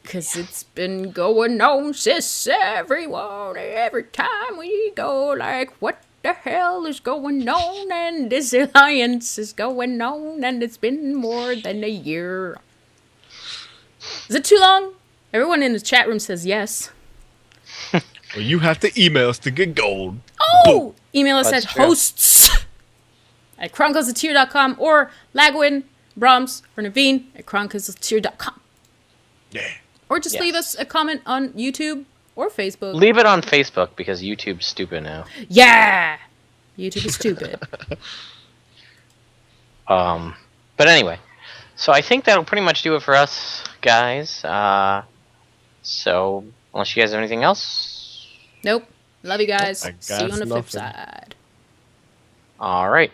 [SPEAKER 3] Because it's been going on since every time we go, like, what the hell is going on? And this alliance is going on, and it's been more than a year. Is it too long? Everyone in the chat room says yes.
[SPEAKER 2] Well, you have to email us to get gold.
[SPEAKER 3] Oh! Email us at hosts@chroniclesoftear.com or Lagwyn, Bromms, or Naveen at chroniclesoftear.com.
[SPEAKER 2] Yeah.
[SPEAKER 3] Or just leave us a comment on YouTube or Facebook.
[SPEAKER 1] Leave it on Facebook because YouTube's stupid now.
[SPEAKER 3] Yeah! YouTube is stupid.
[SPEAKER 1] But anyway, so I think that'll pretty much do it for us, guys. So, unless you guys have anything else?
[SPEAKER 3] Nope. Love you guys. See you on the flip
[SPEAKER 2] nothing.
[SPEAKER 3] side.
[SPEAKER 1] All right.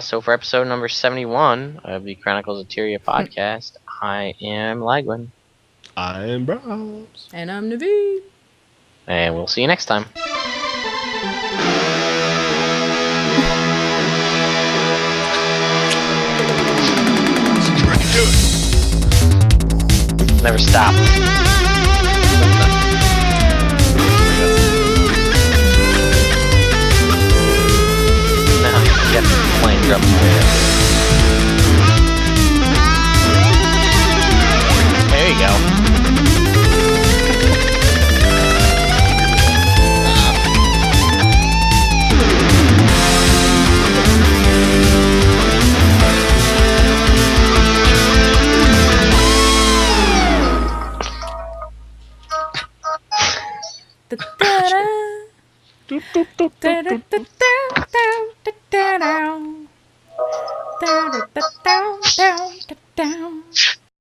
[SPEAKER 1] So for episode number 71 of the Chronicles of Tyria podcast, I am Lagwyn.
[SPEAKER 2] I am Bromms.
[SPEAKER 3] And I'm Naveen.
[SPEAKER 1] And we'll see you next time. Never stop. Now you get playing drums. There you go.
[SPEAKER 3] Da-da-da. Da-da-da-da-da-da-da-da.